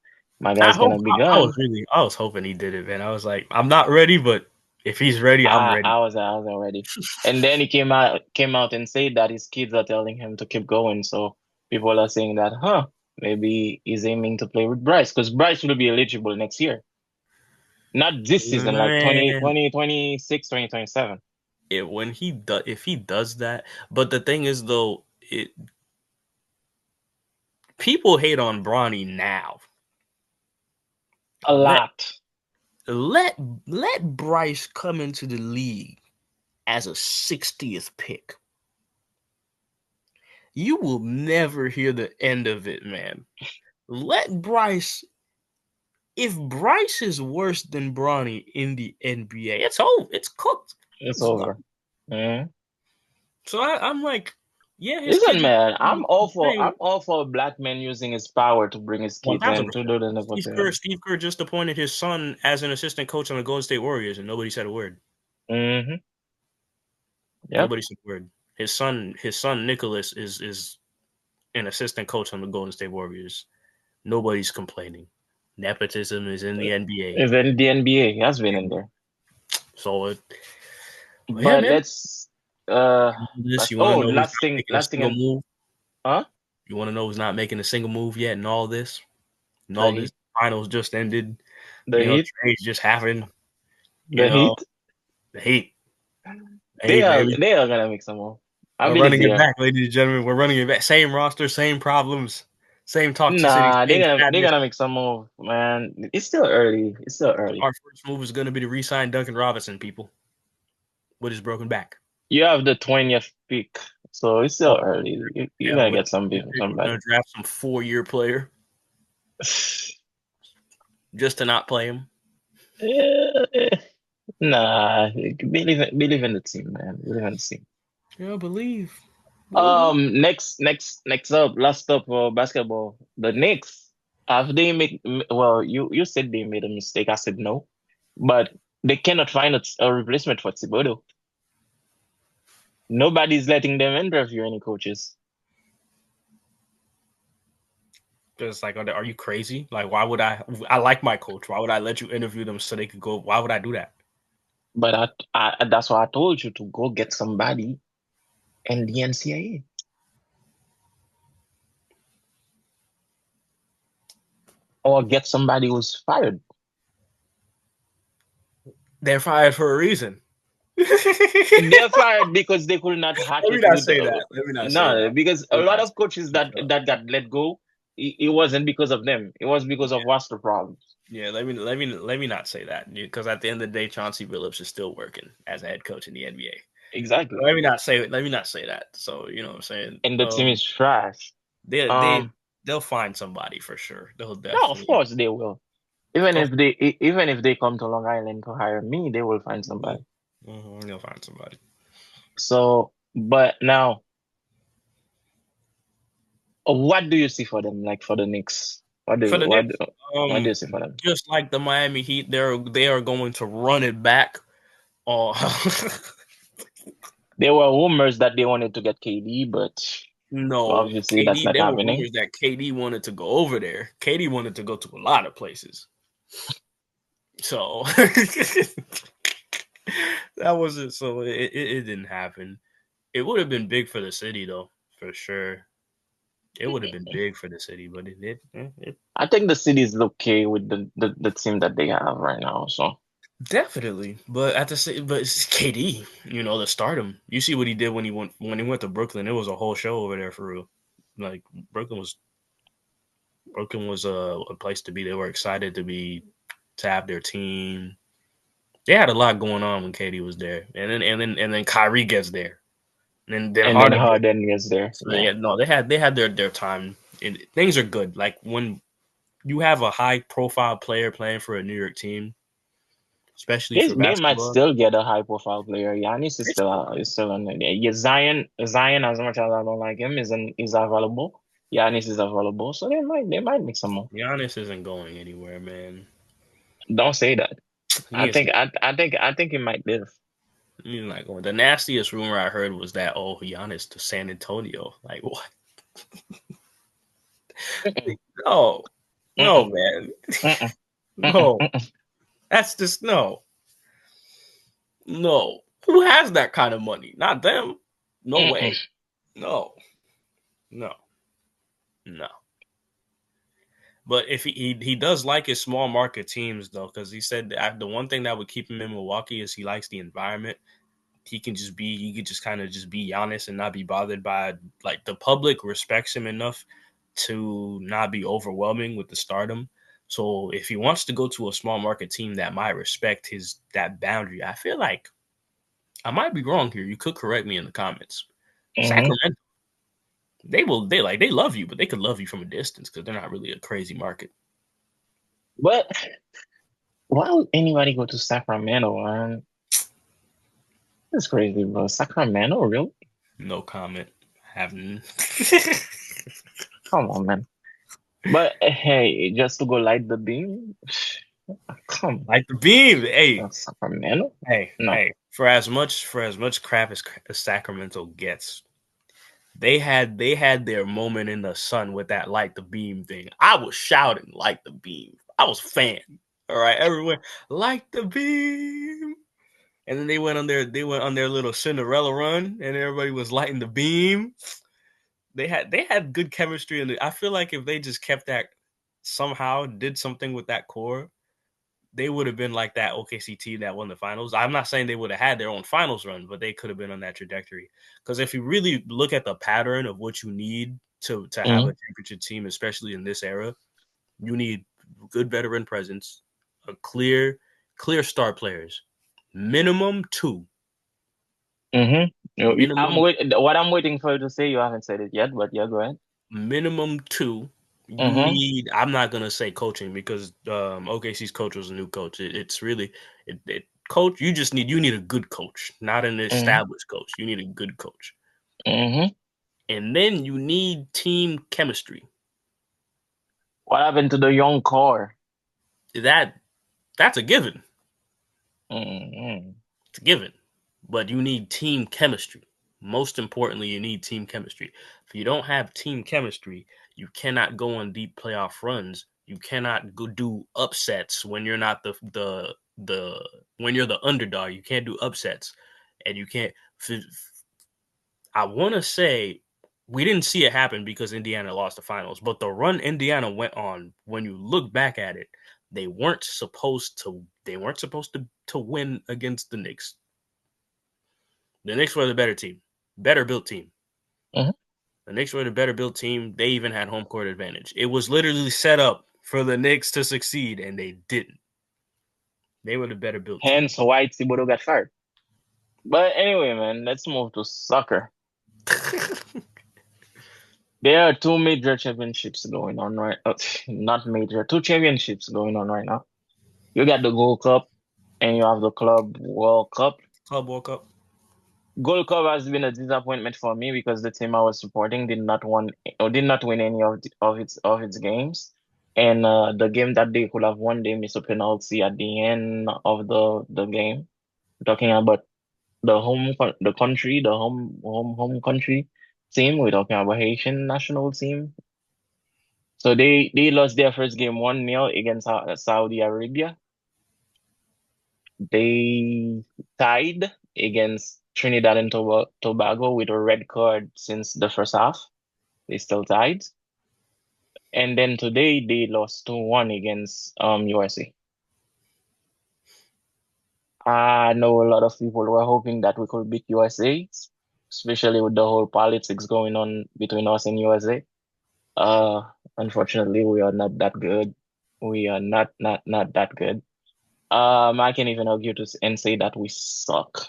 my I guy's hope gonna be I was gone. really I was hoping he did it, man. I was like, I'm not ready, but if he's ready, I'm ready. I was already. And then he came out and said that his kids are telling him to keep going. So people are saying that, maybe he's aiming to play with Bryce because Bryce will be eligible next year. Not this season, like Man, 2026, 2027. if he does that, but the thing is though, people hate on Bronny now. A Let lot. let let Bryce come into the league as a 60th pick. You will never hear the end of it, man. Let Bryce. If Bryce is worse than Bronny in the NBA, it's over. It's cooked. It's It's done. over. Mhm. So I'm like, yeah, his Listen, kids are man, playing I'm all for a black man using his power to bring his one kids thousand and to percent. do the nepotism. Steve Kerr just appointed his son as an assistant coach on the Golden State Warriors, and nobody said a word. Hmm. Yep. Nobody said a word. His son Nicholas is an assistant coach on the Golden State Warriors. Nobody's complaining. Nepotism is in the NBA. Even the NBA has been in there. So But yeah, But man. let's uh This you want to oh, know who's not making a last thing single and move? huh? You want to know who's not making a single move yet in all this? And The all this Heat. finals just ended. The Heat. Trades just happened. You The know, Heat. the Heat, baby. They are gonna make some more. I We're believe running they it are. back, ladies and gentlemen. We're running it back. Same roster, same problems, same toxicity, Nah, same they're sadness. gonna make some more, man. It's still early. It's still early. Our first move is going to be to re-sign Duncan Robinson, people, with his broken back. You have the 20th pick, so it's Oh, still early. You're yeah, gonna with get the pick, we're going somebody. to draft some 4-year player just to not play him. Eh, nah, believe in the team, man. Believe in the team. Yeah, believe. Next up, last up for basketball. The Knicks. Have they make well? You said they made a mistake. I said no, but they cannot find a replacement for Thibodeau. Nobody's letting them interview any coaches. Just like, are you crazy? Like, why would I? I like my coach. Why would I let you interview them so they could go? Why would I do that? But that's why I told you to go get somebody in the NCAA or get somebody who's fired. They're fired for a reason. Let They're fired because they could not hack me it not with say that. Let me not say no, that. because a Let me lot not of say coaches that. that got let go, it wasn't because of them. It was because of roster problems. Yeah, let me not say that because at the end of the day, Chauncey Billups is still working as a head coach in the NBA. Exactly. Let me not say that. So you know what I'm saying. And the team is trash. They they Um, they'll find somebody for sure. They'll no, of definitely. course they will. They'll, Even if they come to Long Island to hire me, they will find somebody. they'll find somebody So, but now, what do you see for them? Like for the Knicks, for the Knicks. what do you see for them? Just like the Miami Heat, they are going to run it back. Oh There were rumors that they wanted to get KD, but no, obviously that's KD. not There were happening. rumors that KD wanted to go over there. KD wanted to go to a lot of places. So that wasn't so it didn't happen. It would have been big for the city though, for sure. It would have been big for the city, but it I think the city is okay with the team that they have right now. So definitely. But at the same, but it's KD, the stardom. You see what he did when he went to Brooklyn. It was a whole show over there for real. Like Brooklyn was Brooklyn was a place to be. They were excited to have their team. They had a lot going on when KD was there, and then Kyrie gets there. And then and then Harden. Harden gets there. So Yeah, yeah, no, they had their time. And things are good. Like when you have a high profile player playing for a New York team, especially for they might basketball. still get a high profile player. Giannis It's cool. is still on there. Yeah, Zion as much as I don't like him is available. Giannis is available, so they might make some more. Giannis isn't going anywhere, man. Don't say that. He is not. I think he might live. He's not going. The nastiest rumor I heard was that Giannis to San Antonio. Like what? Mm-mm, No, no, mm-mm, man, mm-mm, mm-mm, no. mm-mm, That's just no, no. Who has that kind of money? Not them. No mm-mm. way. No, no, no. But if he does like his small market teams though, because he said that the one thing that would keep him in Milwaukee is he likes the environment. He could just kind of just be honest and not be bothered by like the public respects him enough to not be overwhelming with the stardom. So if he wants to go to a small market team that might respect his that boundary, I feel like I might be wrong here. You could correct me in the comments. Mhm. Sacramento, they love you, but they could love you from a distance because they're not really a crazy market. But why would anybody go to Sacramento, man? That's crazy, bro. Sacramento, really? No comment. Having Come on, man. But hey, just to go light the beam? Come like the beam. on, Sacramento? No. Hey. For as much crap as Sacramento gets, they had their moment in the sun with that light the beam thing. I was shouting light the beam. I was a fan. All right, everywhere light the beam. And then they went on their little Cinderella run, and everybody was lighting the beam. They had good chemistry, and I feel like if they just kept that somehow, did something with that core, they would have been like that OKC team that won the finals. I'm not saying they would have had their own finals run, but they could have been on that trajectory. Because if you really look at the pattern of what you need to have Mm-hmm. a championship team, especially in this era, you need good veteran presence, a clear star players, minimum two, Mm-hmm. minimum What I'm waiting for you to say, you haven't said it yet, but yeah, go ahead. minimum two. You Mm-hmm. need. I'm not gonna say coaching because OKC's coach was a new coach. It's really coach. You need a good coach, not an Mm-hmm. established coach. You need a good coach, Mm-hmm. and then you need team chemistry. What happened to the young core? That that's a given. Mm-hmm. It's a given. But you need team chemistry. Most importantly, you need team chemistry. If you don't have team chemistry, you cannot go on deep playoff runs. You cannot go do upsets when you're not the when you're the underdog. You can't do upsets, and you can't. I want to say we didn't see it happen because Indiana lost the finals, but the run Indiana went on, when you look back at it, they weren't supposed to win against the Knicks. The Knicks were the better team, better built team. Mm-hmm. The Knicks were the better built team. They even had home court advantage. It was literally set up for the Knicks to succeed, and they didn't. They were the better built team. Hence why Thibodeau got fired. But anyway, man, let's move to soccer. There are two major championships going on right. Not major, two championships going on right now. You got the Gold Cup and you have the Club World Cup. Club World Cup. Gold Cup has been a disappointment for me because the team I was supporting did not win any of its games. And the game that they could have won, they missed a penalty at the end of the game. Talking about the country, the home country team. We're talking about Haitian national team. So they lost their first game 1-0 against Saudi Arabia. They tied against Trinidad and Tobago with a red card since the first half. They still tied. And then today they lost 2-1 against USA. I know a lot of people were hoping that we could beat USA, especially with the whole politics going on between us and USA. Uh, Unfortunately, we are not that good. We are not that good. I can even argue and say that we suck.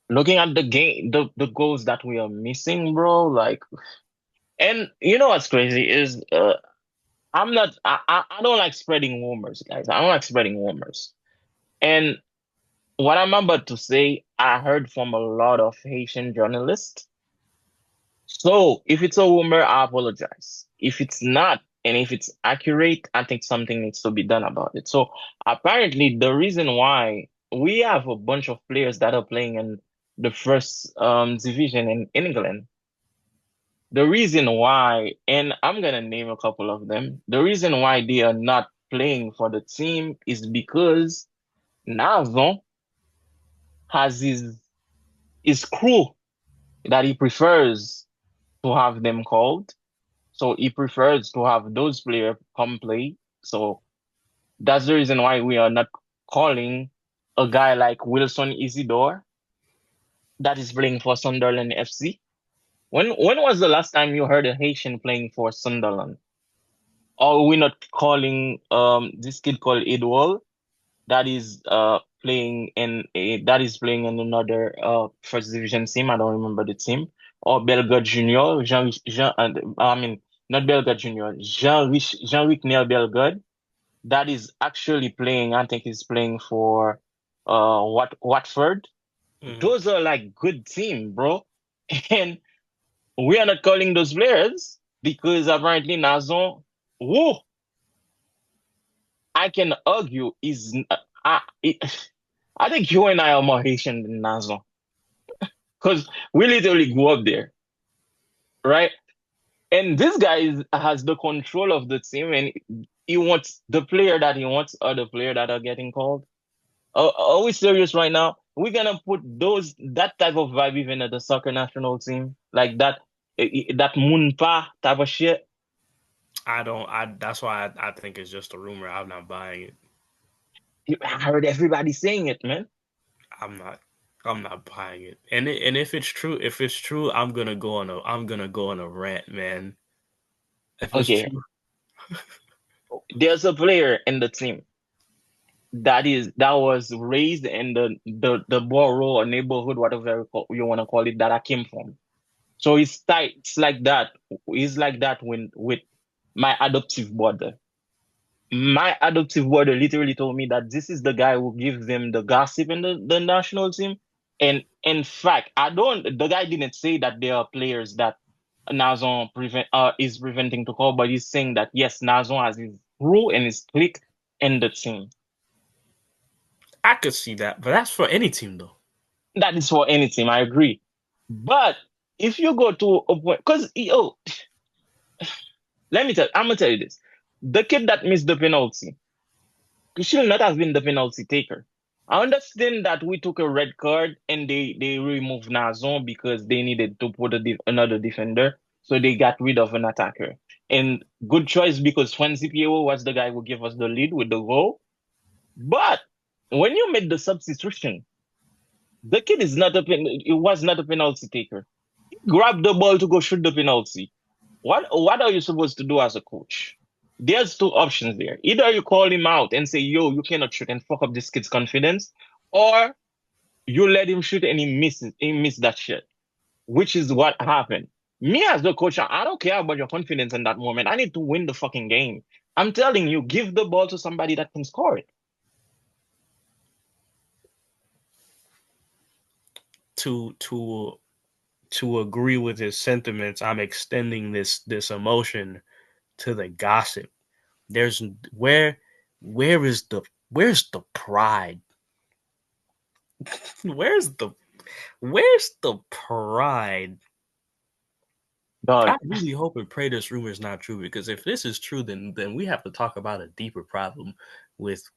Looking at the game, the goals that we are missing, bro, like, and you know what's crazy is, I don't like spreading rumors, guys. I don't like spreading rumors. And what I'm about to say, I heard from a lot of Haitian journalists. So if it's a rumor, I apologize. If it's not, and if it's accurate, I think something needs to be done about it. So apparently, the reason why we have a bunch of players that are playing in the first division in England, the reason why, and I'm gonna name a couple of them, the reason why they are not playing for the team is because Nazon has his crew that he prefers to have them called. So he prefers to have those players come play. So that's the reason why we are not calling a guy like Wilson Isidore that is playing for Sunderland FC. When was the last time you heard a Haitian playing for Sunderland? Or we're not calling this kid called Edwall that is playing in another first division team. I don't remember the team. Or Belga Junior, I mean not Belga Junior, Jean-Luc Neil Belga that is actually playing. I think he's playing for Watford. Hmm. Those are like good team, bro. And we are not calling those players because apparently Nazon, who I can argue is I I think you and I are more Haitian than Nazon because we literally grew up there, right? And this guy has the control of the team, and he wants the player that he wants or the player that are getting called. Are we serious right now? We're gonna put that type of vibe even at the soccer national team, like that that Moonpa type of shit. I don't. I That's why I think it's just a rumor. I'm not buying it. I heard everybody saying it, man. I'm not. I'm not buying it. And if it's true, I'm gonna go on a rant, man. If it's Okay, true, there's a player in the team that was raised in the borough or neighborhood, whatever you want to call it, that I came from. So it's tight. It's like that. It's like that when with my adoptive brother. My adoptive brother literally told me that this is the guy who gives them the gossip in the national team. And in fact, I don't. The guy didn't say that there are players that Nazon is preventing to call, but he's saying that yes, Nazon has his crew and his clique in the team. I could see that, but that's for any team though. That is for any team. I agree. But if you go to a point, because I'm gonna tell you this: the kid that missed the penalty, he should not have been the penalty taker. I understand that we took a red card and they removed Nazon because they needed to put another defender, so they got rid of an attacker. And good choice because Swansea PO was the guy who gave us the lead with the goal. But when you made the substitution, the kid is not it was not a penalty taker. He grabbed the ball to go shoot the penalty. What are you supposed to do as a coach? There's two options there. Either you call him out and say, yo, you cannot shoot and fuck up this kid's confidence, or you let him shoot and he missed that shit, which is what happened. Me as the coach, I don't care about your confidence in that moment. I need to win the fucking game. I'm telling you, give the ball to somebody that can score it. To to agree with his sentiments, I'm extending this emotion to the gossip. There's where is where's the pride? Where's the where's the pride? Dog, I really hope and pray this rumor is not true, because if this is true, then we have to talk about a deeper problem with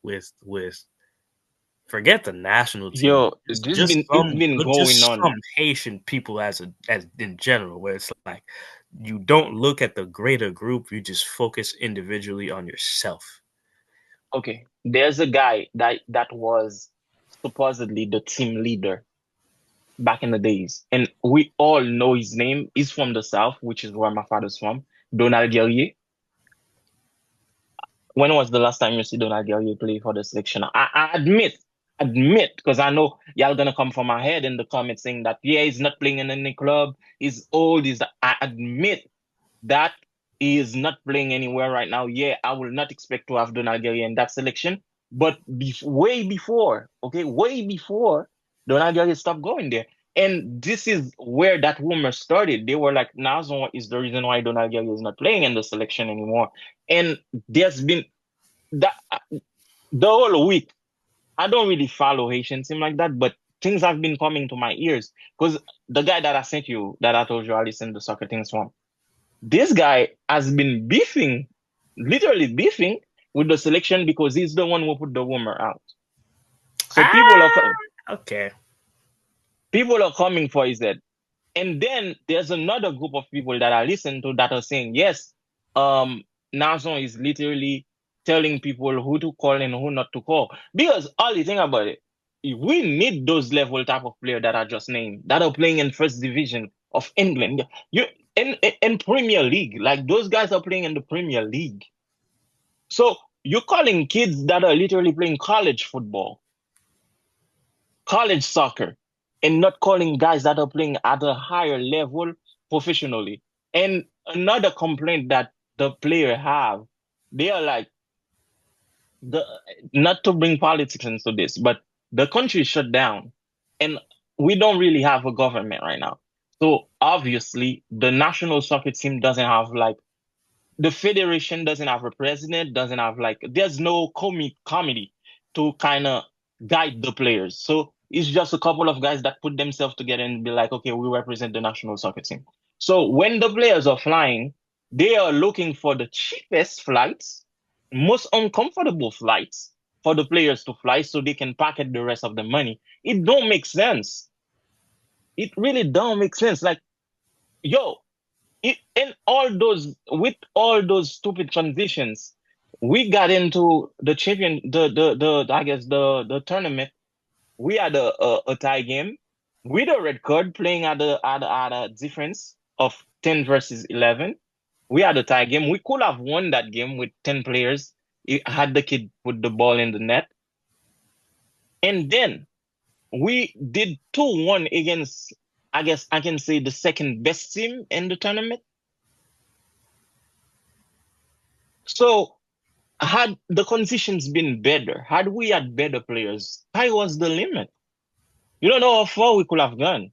forget the national team. yo, it's Some been going just on. some Haitian people as in general, where it's like you don't look at the greater group, you just focus individually on yourself. Okay, there's a guy that was supposedly the team leader back in the days, and we all know his name. He's from the South, which is where my father's from. Donald Guerrier. When was the last time you see Donald Guerrier play for the selection? I admit, because I know y'all gonna come from my head in the comments saying that yeah, he's not playing in any club. He's old. I admit that he is not playing anywhere right now. Yeah, I will not expect to have Donald Guerrier in that selection. But way before, okay, way before Donald Guerrier stopped going there. And this is where that rumor started. They were like, Nazon is the reason why Donald Guerrier is not playing in the selection anymore. And there's been that the whole week. I don't really follow Haitian team like that, but things have been coming to my ears because the guy that I sent you, that I told you I listen to soccer things from, this guy has been beefing, literally beefing with the selection because he's the one who put the rumor out. So Ah, okay. people are coming for his head. And then there's another group of people that I listen to that are saying, yes, Nazon is literally telling people who to call and who not to call. Because all you think about it, we need those level type of player that I just named that are playing in first division of England. You in Premier League, like those guys are playing in the Premier League. So you're calling kids that are literally playing college football, college soccer, and not calling guys that are playing at a higher level professionally. And another complaint that the player have, they are like the not to bring politics into this, but the country is shut down, and we don't really have a government right now. So obviously, the national soccer team doesn't have like the federation doesn't have a president, doesn't have like there's no committee to kind of guide the players. So it's just a couple of guys that put themselves together and be like, okay, we represent the national soccer team. So when the players are flying, they are looking for the cheapest flights, most uncomfortable flights, for the players to fly so they can pocket the rest of the money. It don't make sense. It really don't make sense. Like, yo, in all those with all those stupid transitions, we got into the champion, the I guess the tournament. We had a tie game with a red card playing at a difference of 10 versus 11. We had a tie game. We could have won that game with 10 players. Had the kid put the ball in the net. And then we did 2-1 against, I guess I can say, the second best team in the tournament. So had the conditions been better, had we had better players, sky was the limit. You don't know how far we could have gone.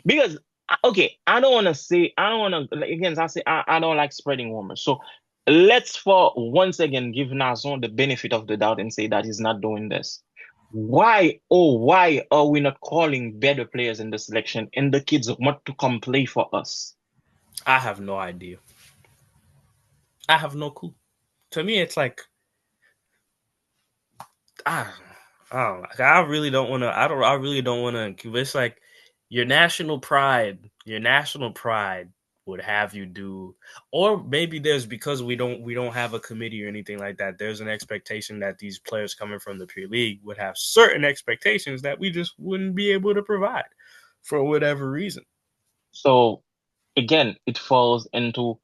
Because okay, I don't want to say, I don't want to, again, I say I don't like spreading rumors. So let's for once again give Nazon the benefit of the doubt and say that he's not doing this. Why are we not calling better players in the selection and the kids want to come play for us? I have no idea. I have no clue. To me, it's like ah, I don't. I really don't want to. I don't. I really don't want to. It's like your national pride. Your national pride would have you do, or maybe there's because we don't have a committee or anything like that. There's an expectation that these players coming from the Premier League would have certain expectations that we just wouldn't be able to provide for whatever reason. So again, it falls into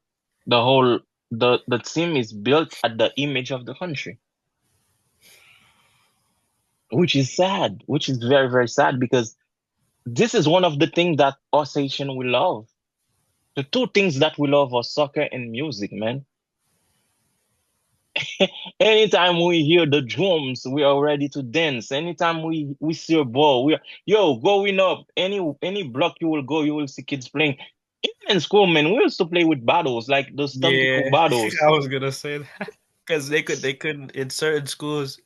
the whole the team is built at the image of the country, which is sad, which is very, very sad because this is one of the things that us Haitian we love. The two things that we love are soccer and music, man. Anytime we hear the drums, we are ready to dance. Anytime we see a ball, we are yo going up. Any block you will go, you will see kids playing. Even in school, man, we used to play with battles, like those Tampico Yeah, I battles. was gonna say that because they couldn't in certain schools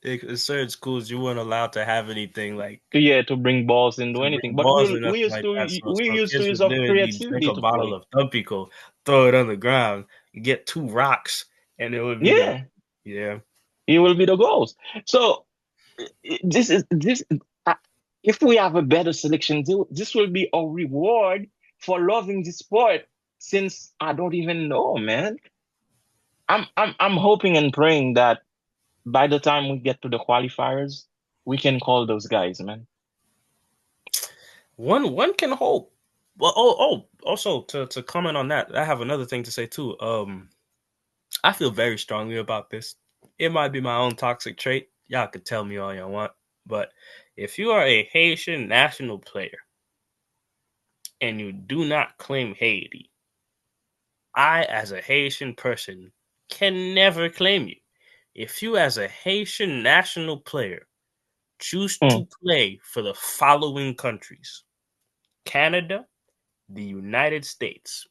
you weren't allowed to have anything like Yeah, to bring balls and do to anything. bring But balls or we nothing used like to that. So we so used to kids use would our literally drink creativity a to bottle play. of Tampico, throw it on the ground, get two rocks, and it would be the Yeah, yeah. it will be the goals. So this is this. Uh, if we have a better selection, this will be a reward for loving the sport. Since I don't even know, man, I'm hoping and praying that by the time we get to the qualifiers, we can call those guys, man. One can hope. Well, also to comment on that, I have another thing to say too. I feel very strongly about this. It might be my own toxic trait. Y'all could tell me all y'all want, but if you are a Haitian national player and you do not claim Haiti, I, as a Haitian person, can never claim you. If you, as a Haitian national player, choose Mm. to play for the following countries: Canada, the United States,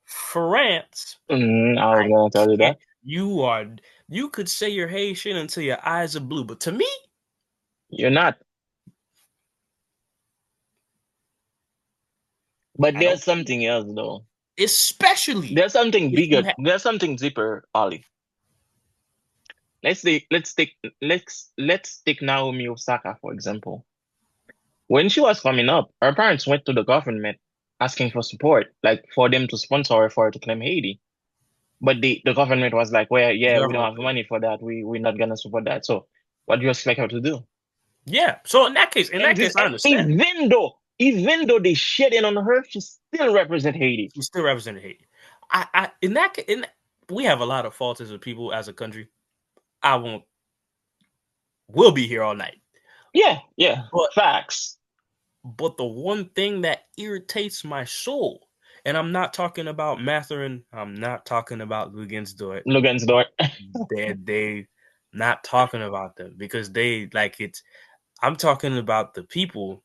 France, I was I gonna tell you can't. that. You could say you're Haitian until your eyes are blue, but to me, You're not. But I don't there's claim you. something else though. Especially There's something if you bigger. have. There's something deeper, Ollie. Let's take Naomi Osaka, for example. When she was coming up, her parents went to the government asking for support, like for them to sponsor her for her to claim Haiti. But the government was like, well, The yeah, we don't government have paid. money for that. We're not gonna support that. So what do you expect her to do? Yeah. So in that case, I And understand. even though they shit in on her, she still represent Haiti. She still represented Haiti. In that we have a lot of faults as a people as a country. I won't. We'll be here all night. Yeah, yeah. But Facts. the one thing that irritates my soul, and I'm not talking about Matherin, I'm not talking about Lugansdort. Lugansdort. They not talking about them because they like it's. I'm talking about the people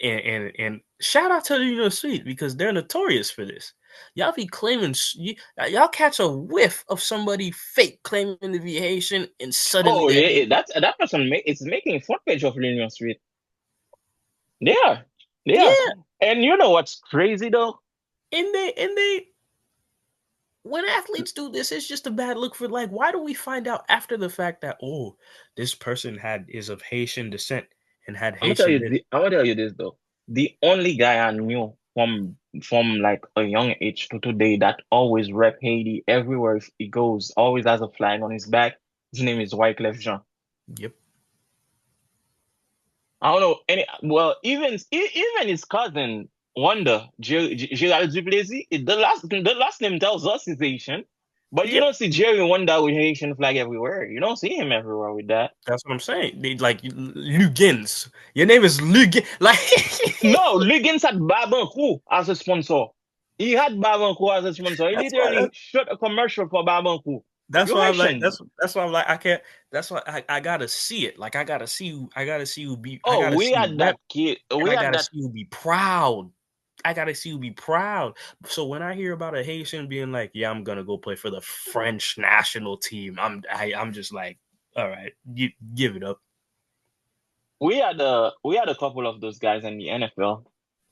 and shout out to the University because they're notorious for this. Y'all be claiming y'all catch a whiff of somebody fake claiming to be Haitian and suddenly Oh they're yeah, Haitian. that person is making front page of Union Street. They are. They are. Yeah, And you know what's crazy though? and they when athletes do this, it's just a bad look for like. Why do we find out after the fact that this person is of Haitian descent and had Haitian this? I'm gonna tell you this though. The only guy I knew from like a young age to today that always rep Haiti everywhere he goes, always has a flag on his back. His name is Wyclef Jean. Yep. I don't know any. Well, even his cousin Wonder Gerald Duplessis. The last name tells us he's Haitian, but you Yep. don't see Jerry Wonder with Haitian flag everywhere. You don't see him everywhere with that. That's what I'm saying. Like Lugins. Your name is Lugin. Like No, Liggins had Babankou as a sponsor. He had Babankou as a sponsor. He that's why. literally shot a commercial for Babankou. That's You why I'm like. Haitian. That's why I'm like. I can't. That's why I gotta see it. Like I gotta see. I gotta see you be. I Oh, gotta we see you had rep, that kid. and We I had gotta that. see you be proud. I gotta see you be proud. So when I hear about a Haitian being like, "Yeah, I'm gonna go play for the French national team," I'm just like, "All right, give it up." We had a couple of those guys in the NFL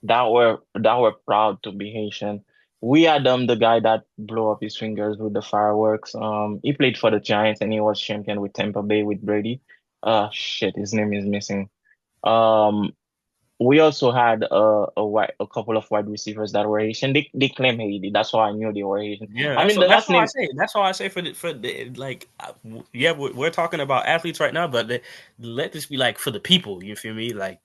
that were proud to be Haitian. We had the guy that blew up his fingers with the fireworks. He played for the Giants and he was champion with Tampa Bay with Brady. Shit, his name is missing. Um, we also had a couple of wide receivers that were Haitian. They claim Haiti. That's why I knew they were Haitian. Yeah, I mean, the that's last all I name. say. That's all I say for the like. Yeah, we're talking about athletes right now, but let this be like for the people. You feel me? Like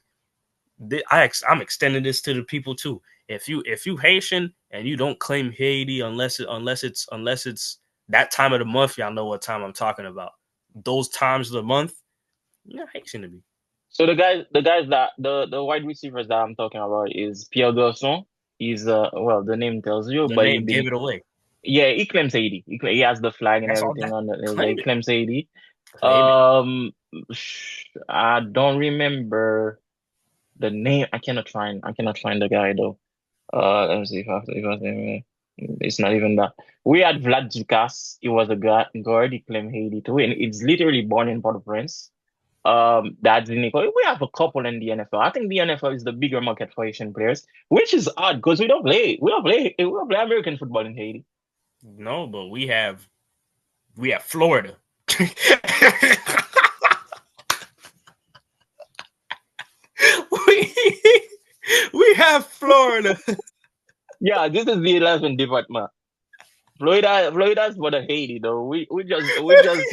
I'm extending this to the people too. If you Haitian and you don't claim Haiti unless it's that time of the month, y'all know what time I'm talking about. Those times of the month, you're not Haitian to me. So the guys that the wide receivers that I'm talking about is Pierre Garçon. He's well, the name tells you, The but name gave it away. yeah, he claims Haiti. He has the flag and That's all. everything That on the he claim it, claims Haiti. claim it. I don't remember the name. I cannot find the guy though. Let me see if I it's not even that. We had Vlad Dukas. He was a guard. He claimed Haiti too, and it's literally born in Port-au-Prince. That's Nico. We have a couple in the NFL. I think the NFL is the bigger market for Asian players, which is odd because we don't play American football in Haiti. No, but we have Florida. we we have Florida. Yeah, this is the 11th department. Florida is for the Haiti though. We just we have Florida is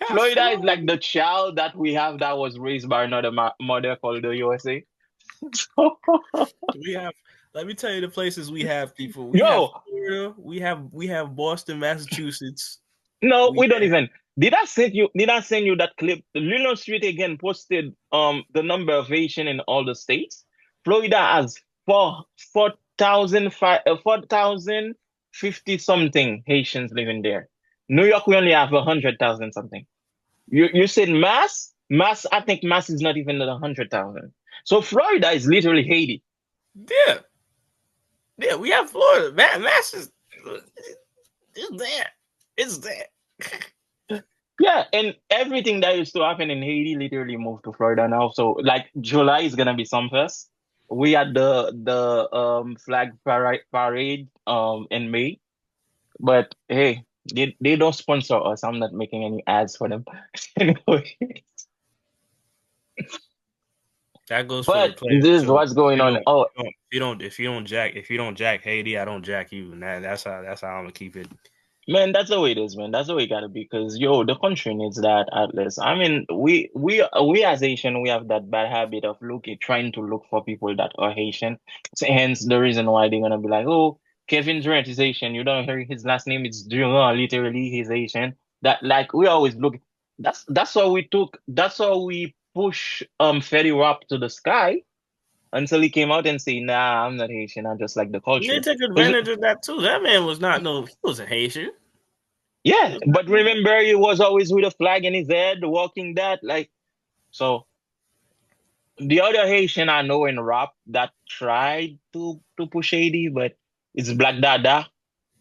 Florida. like the child that we have that was raised by another mother called the USA. We have. Let me tell you the places we have people. We have Yo, Florida. We have Boston, Massachusetts. no, We we don't even. Did I send you that clip? Lino Street again posted the number of Haitian in all the states. Florida has 4,050 something Haitians living there. New York we only have 100,000 something. You said Mass? Mass, I think Mass is not even at 100,000. So Florida is literally Haiti. yeah, yeah. We have Florida. Mass is it's there. It's there. Yeah, and everything that used to happen in Haiti literally moved to Florida now. So like July is gonna be Sumfest. We had the flag parade in May. But hey, they don't sponsor us. I'm not making any ads for them. Anyway, That goes for the but players this is too. what's going on. Oh, If you don't jack Haiti, I don't jack you. And that's how I'm gonna keep it. man, that's the way it is, man. That's the way it gotta be. Because yo, the country needs that at least. I mean, we as Haitian, we have that bad habit of trying to look for people that are Haitian. So hence the reason why they're gonna be like, oh, Kevin Durant is Haitian. You don't hear his last name is Durant. Literally, he's Haitian. That like we always look. That's how we took. That's how we push Fetty Wap to the sky until he came out and say, nah, I'm not Haitian. I just like the They culture. took 'Cause advantage of that too. That man was not no. He wasn't Haitian. He yeah, was not but no. remember, he was always with a flag in his head, walking that like. So the other Haitian I know in rap that tried to push AD, but it's Black Dada,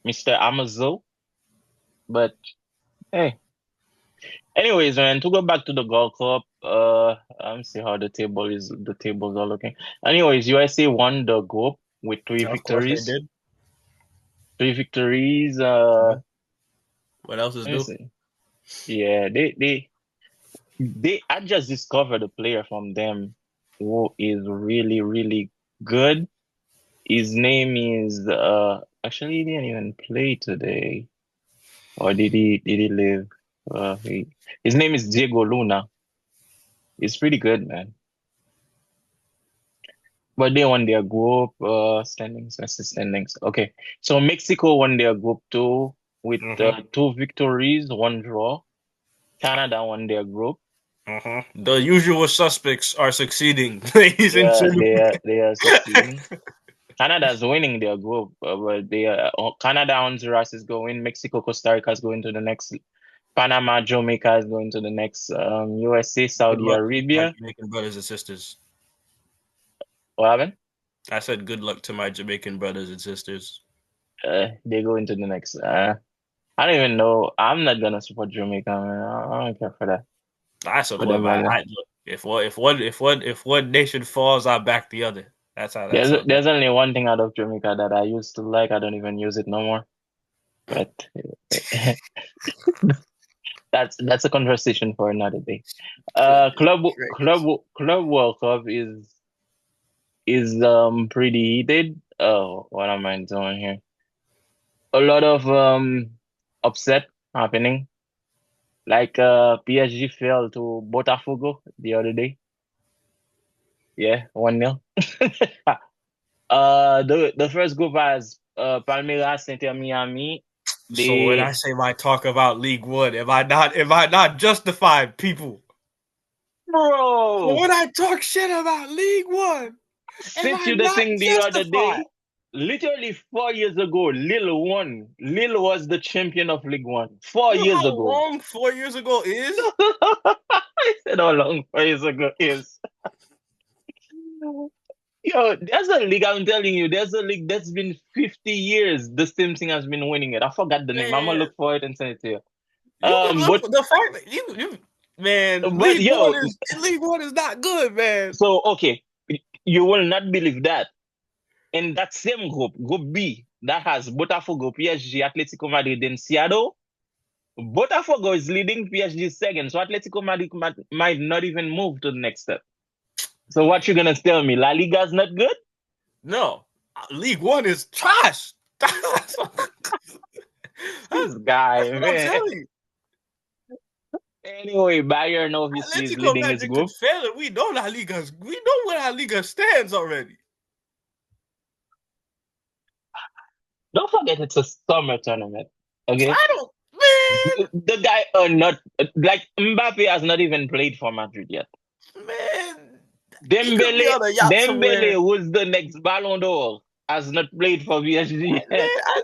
Mr. Amazo. But hey, anyways, man, to go back to the Gold Cup, let me see how the tables are looking. Anyways, USA won the group with three Of course they victories. did. Three victories. What else is Let me due? see. Yeah, I just discovered a player from them who is really, really good. His name is actually he didn't even play today. Or did he leave? His name is Diego Luna. He's pretty good, man. But they won their group standings. That's the standings. Okay. So Mexico won their group two with Mm-hmm. two victories, one draw. Canada won their group. Mm-hmm. The usual suspects are succeeding, ladies and Yeah, gentlemen. they are succeeding. Canada's winning their group, but Canada, Honduras is going. Mexico, Costa Rica is going to the next. Panama, Jamaica is going to the next. USA, Good Saudi luck to my Arabia. Jamaican brothers and sisters. What happened? I said good luck to my Jamaican brothers and sisters. They go into the next. I don't even know. I'm not gonna support Jamaica, man. I don't care for that. I For support them my. money. Look, if one nation falls, I back the other. That's how that. There's only one thing out of Jamaica that I used to like. I don't even use it no more. But that's a conversation for another day. Goodness Club gracious. World Cup is pretty heated. Oh, what am I doing here? A lot of upset happening. Like PSG fell to Botafogo the other day. Yeah, 1-0. The first group has Palmeiras, Inter Miami. So when I They say my talk about League One, am I not justified, people? So Bro, when I talk shit about League One, am sent I you the not thing the other justified? day. Literally 4 years ago, Lille won. Lille was the champion of League One. four You know years how ago. long 4 years ago is? I said how long 4 years ago is. Yo, there's a league, I'm telling you, there's a league that's been 50 years. The same thing has been winning it. I forgot the name. I'm gonna Man, look for it and send it to you. you can look But for the fact that you man, but yo, League One is not good, man. so okay, you will not believe that. In that same group, Group B, that has Botafogo, PSG, Atletico Madrid, and Seattle. Botafogo is leading, PSG second, so Atletico Madrid might not even move to the next step. So what you gonna tell me? La Liga is not good? No, League One is trash. That's This guy, what I'm man. telling you. Anyway, Bayern obviously is Atletico leading his Madrid could group. fail it. We know where La Liga stands already. Don't forget it's a summer tournament. Okay? I don't, man, The guy not like Mbappe has not even played for Madrid yet. man. He could be Dembele, on a yacht Dembele, somewhere. who's the next Ballon d'Or, has not played for PSG Man, yet. I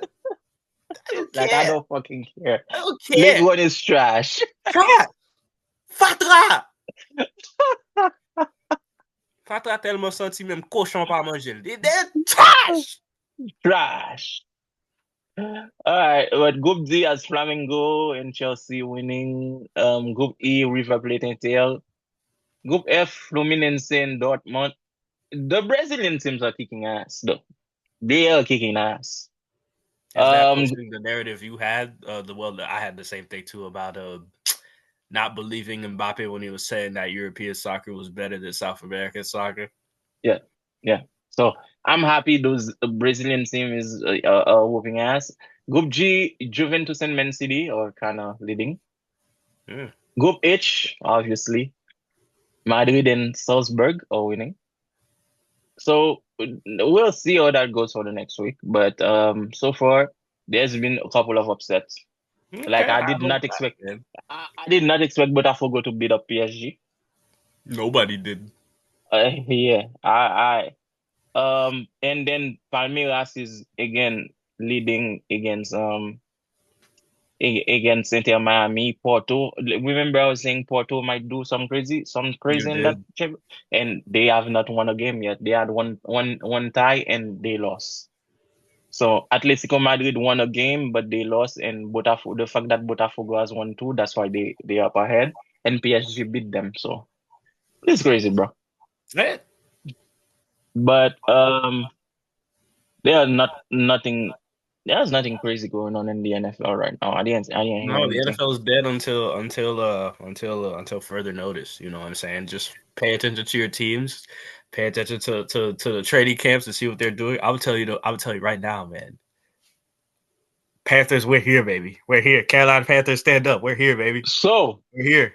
don't It's like I care. don't fucking care. I don't League care. One is trash. Trash. Fatra. Fatra tellement senti même cochon pas manger. They're trash. Trash. All right, but Group D has Flamengo and Chelsea winning. Group E, River Plate and Inter. Group F, Fluminense and Dortmund. The Brazilian teams are kicking ass, though. They are kicking ass. Is that Um, pushing the narrative you had? I had the same thing too about not believing Mbappe when he was saying that European soccer was better than South American soccer. yeah, yeah. So I'm happy those Brazilian team is whooping ass. Group G, Juventus and Man City are kind of leading. Mm. Group H, obviously, Madrid and Salzburg are winning. So we'll see how that goes for the next week. But so far there's been a couple of upsets. Like Okay, I I did hope not that, expect, man. I did not expect Botafogo to beat up PSG. Nobody did. Yeah, and then Palmeiras is again leading against Inter Miami. Porto. Remember, I was saying Porto might do some You crazy in that did. chip, and they have not won a game yet. They had one tie and they lost. So Atletico Madrid won a game, but they lost, and Botafogo. The fact that Botafogo has won two, that's why they are up ahead, and PSG beat them. So it's crazy, bro. Eh, But they are not nothing. There's nothing crazy going on in the NFL right now. I didn't hear No, the anything. NFL is dead until further notice. You know what I'm saying? Just pay attention to your teams, pay attention to the trading camps to see what they're doing. I will tell you right now, man. Panthers, we're here, baby. We're here. Carolina Panthers, stand up. We're here, baby. So, We're here.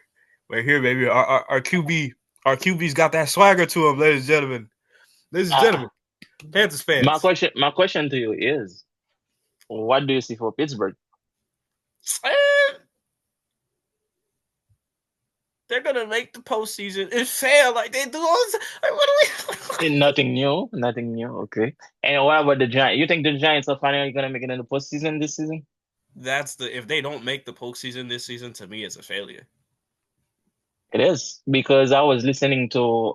We're here, baby. Our QB's got that swagger to him, ladies and gentlemen. Ladies and uh, gentlemen, Panthers my fans. question to you is, what do you see for Pittsburgh? Eh, they're gonna make the postseason and fail like they do all the time. Like, what do we? Nothing new, nothing new. Okay. And what about the Giants? You think the Giants are finally gonna make it in the postseason this season? That's the if they don't make the postseason this season, to me, it's a failure. It is because I was listening to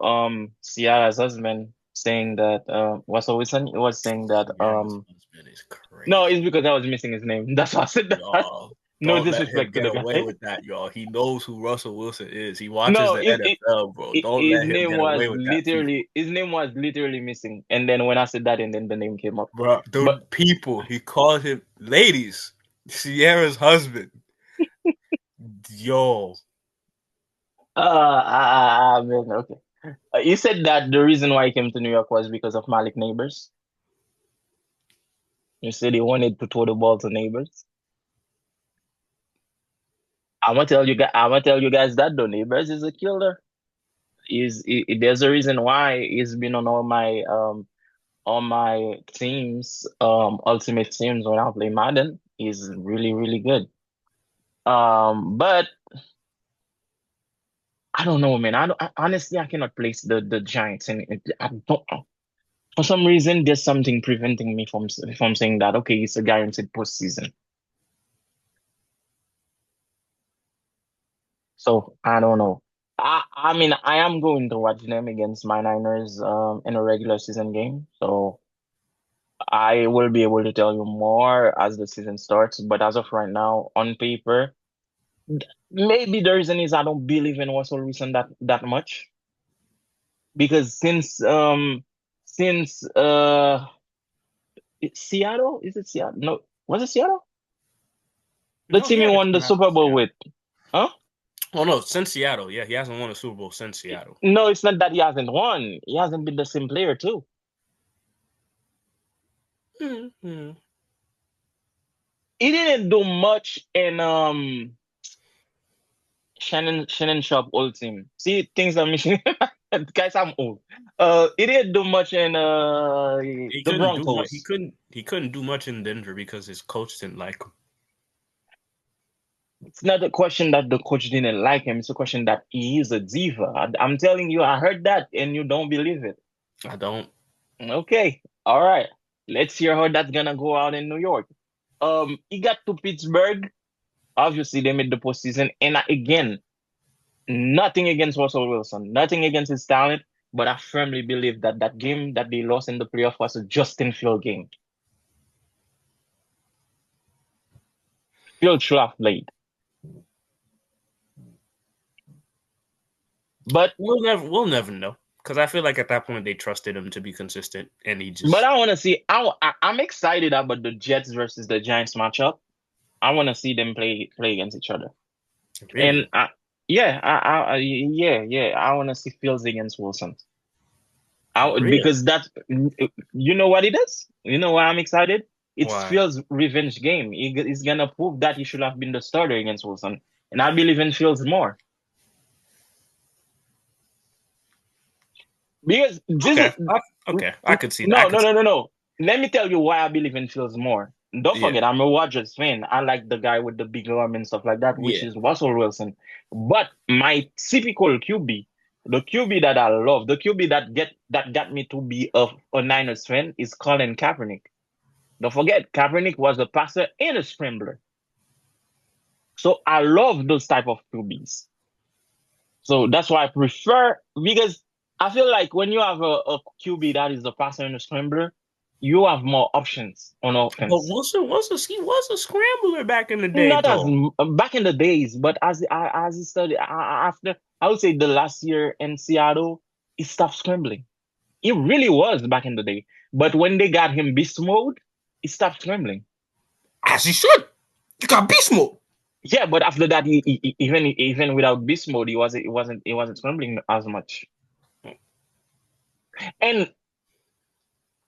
Ciara's husband saying that Russell Wilson was saying that Sierra's husband is no, crazy. it's because I was missing his name. That's why I said that. Y'all, No don't let him disrespect to get the away guy. with that, y'all. He knows who Russell Wilson is. He watches No, the NFL, bro. Don't his let him name get was away with that, people. literally missing. And then when I said that, and then the name came up. Bro, But the people, he called him ladies. Sierra's husband. Yo, man, okay. You said that the reason why he came to New York was because of Malik Neighbors. You said he wanted to throw the ball to Neighbors. I'm gonna tell you guys that the Neighbors is a killer. There's a reason why he's been on my teams, ultimate teams when I play Madden. He's really, really good. But I don't know, man. Honestly, I cannot place the Giants, and I don't. For some reason, there's something preventing me from saying that. Okay, it's a guaranteed postseason. So I don't know. I mean, I am going to watch them against my Niners in a regular season game. So I will be able to tell you more as the season starts. But as of right now, on paper, maybe the reason is I don't believe in Russell Wilson that much because since Seattle, is it Seattle? No, was it Seattle? The no, he team he had a won few the matches Super with Bowl Seattle. with, huh? Oh no, since Seattle, yeah, he hasn't won a Super Bowl since Seattle. No, it's not that he hasn't won. He hasn't been the same player too. Mm-hmm. He didn't do much in Shannon Sharp old team. See things I'm missing. Guys, I'm old. He didn't do much in He the couldn't do much. He Broncos. couldn't. He couldn't do much in Denver because his coach didn't like him. It's not a question that the coach didn't like him. It's a question that he is a diva. I'm telling you, I heard that and you don't believe it. I don't. Okay, all right. Let's hear how that's gonna go out in New York. He got to Pittsburgh. Obviously, they made the postseason, and again, nothing against Russell Wilson, nothing against his talent, but I firmly believe that that game that they lost in the playoff was a Justin Field game. Field should have played, but We'll never know because I feel like at that point they trusted him to be consistent, and he but just I want to see. I'm excited about the Jets versus the Giants matchup. I want to see them play against each other, and really, yeah, yeah. I want to see Fields against Wilson. really. Because that you know what it is. You know why I'm excited? It's Why? Fields' revenge game. He's gonna prove that he should have been the starter against Wilson, and I believe in Fields more because this is Okay, okay. I could see that. I no, could no, see no, no, that. no. Let me tell you why I believe in Fields more. Don't Yeah, forget, I'm a Rodgers fan. I like the guy with the big arm and stuff like that, which yeah. is Russell Wilson. But my typical QB, the QB that I love, the QB that got me to be a Niners fan is Colin Kaepernick. Don't forget, Kaepernick was a passer and a scrambler. So I love those type of QBs. So that's why I prefer because I feel like when you have a QB that is a passer and a scrambler, you have more options on But offense. Wilson was a scrambler back in the day, Not as though. back in the days, but as he started after, I would say the last year in Seattle, he stopped scrambling. He really was back in the day. But when they got him beast mode, he stopped scrambling. As he should. You got beast mode. Yeah, but after that, even without beast mode, he wasn't scrambling as much. And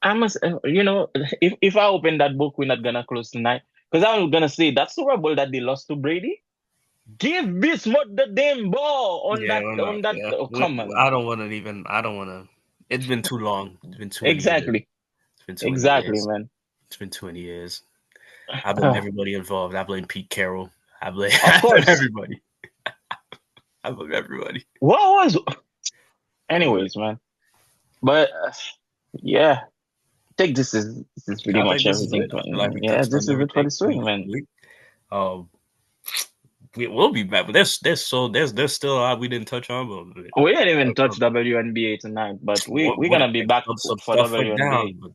I must, if I open that book, we're not gonna close tonight because I'm gonna say that Super Bowl that they lost to Brady. Give beast mode the damn ball on Yeah, that we're not. on that. Yeah, Oh, come on, I don't want to even. I don't want to. It's been too long. It's been too many years. exactly, It's been too many exactly, years. man. It's been too many years. I blame everybody involved. I blame Pete Carroll. I blame, Of I blame course. everybody. I blame everybody. What was? I blame Anyways, man. But yeah, I think this is pretty I much think this is everything, it. I feel like man. we Yeah, touched this on is it for everything this week, man. we um we will be back, but there's still a lot we didn't touch on, but We didn't even touch WNBA tonight, but we what we're gonna be back some for stuff went WNBA. down, but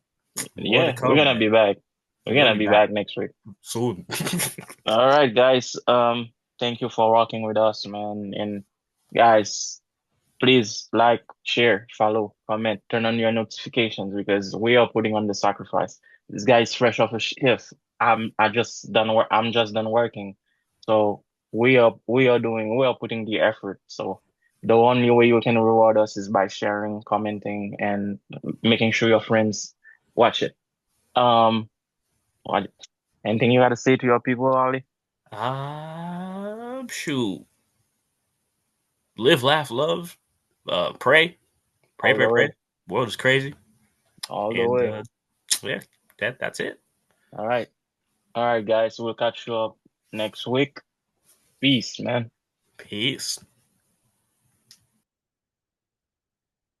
more to Yeah, we're come, gonna be man. back. We're We're gonna gonna be be back back next week. soon. All right, guys. Thank you for rocking with us, man. And guys, please like, share, follow, comment, turn on your notifications because we are putting on the sacrifice. This guy is fresh off a shift. I'm just done working. So we are putting the effort. So the only way you can reward us is by sharing, commenting, and making sure your friends watch it. Um, what, anything you gotta say to your people, Ali? Shoot. Live, laugh, love. Pray, pray, All pray, the pray. way. World is crazy, All the and way. yeah, that's it. All right. All right, guys. We'll catch you up next week. Peace, man. Peace.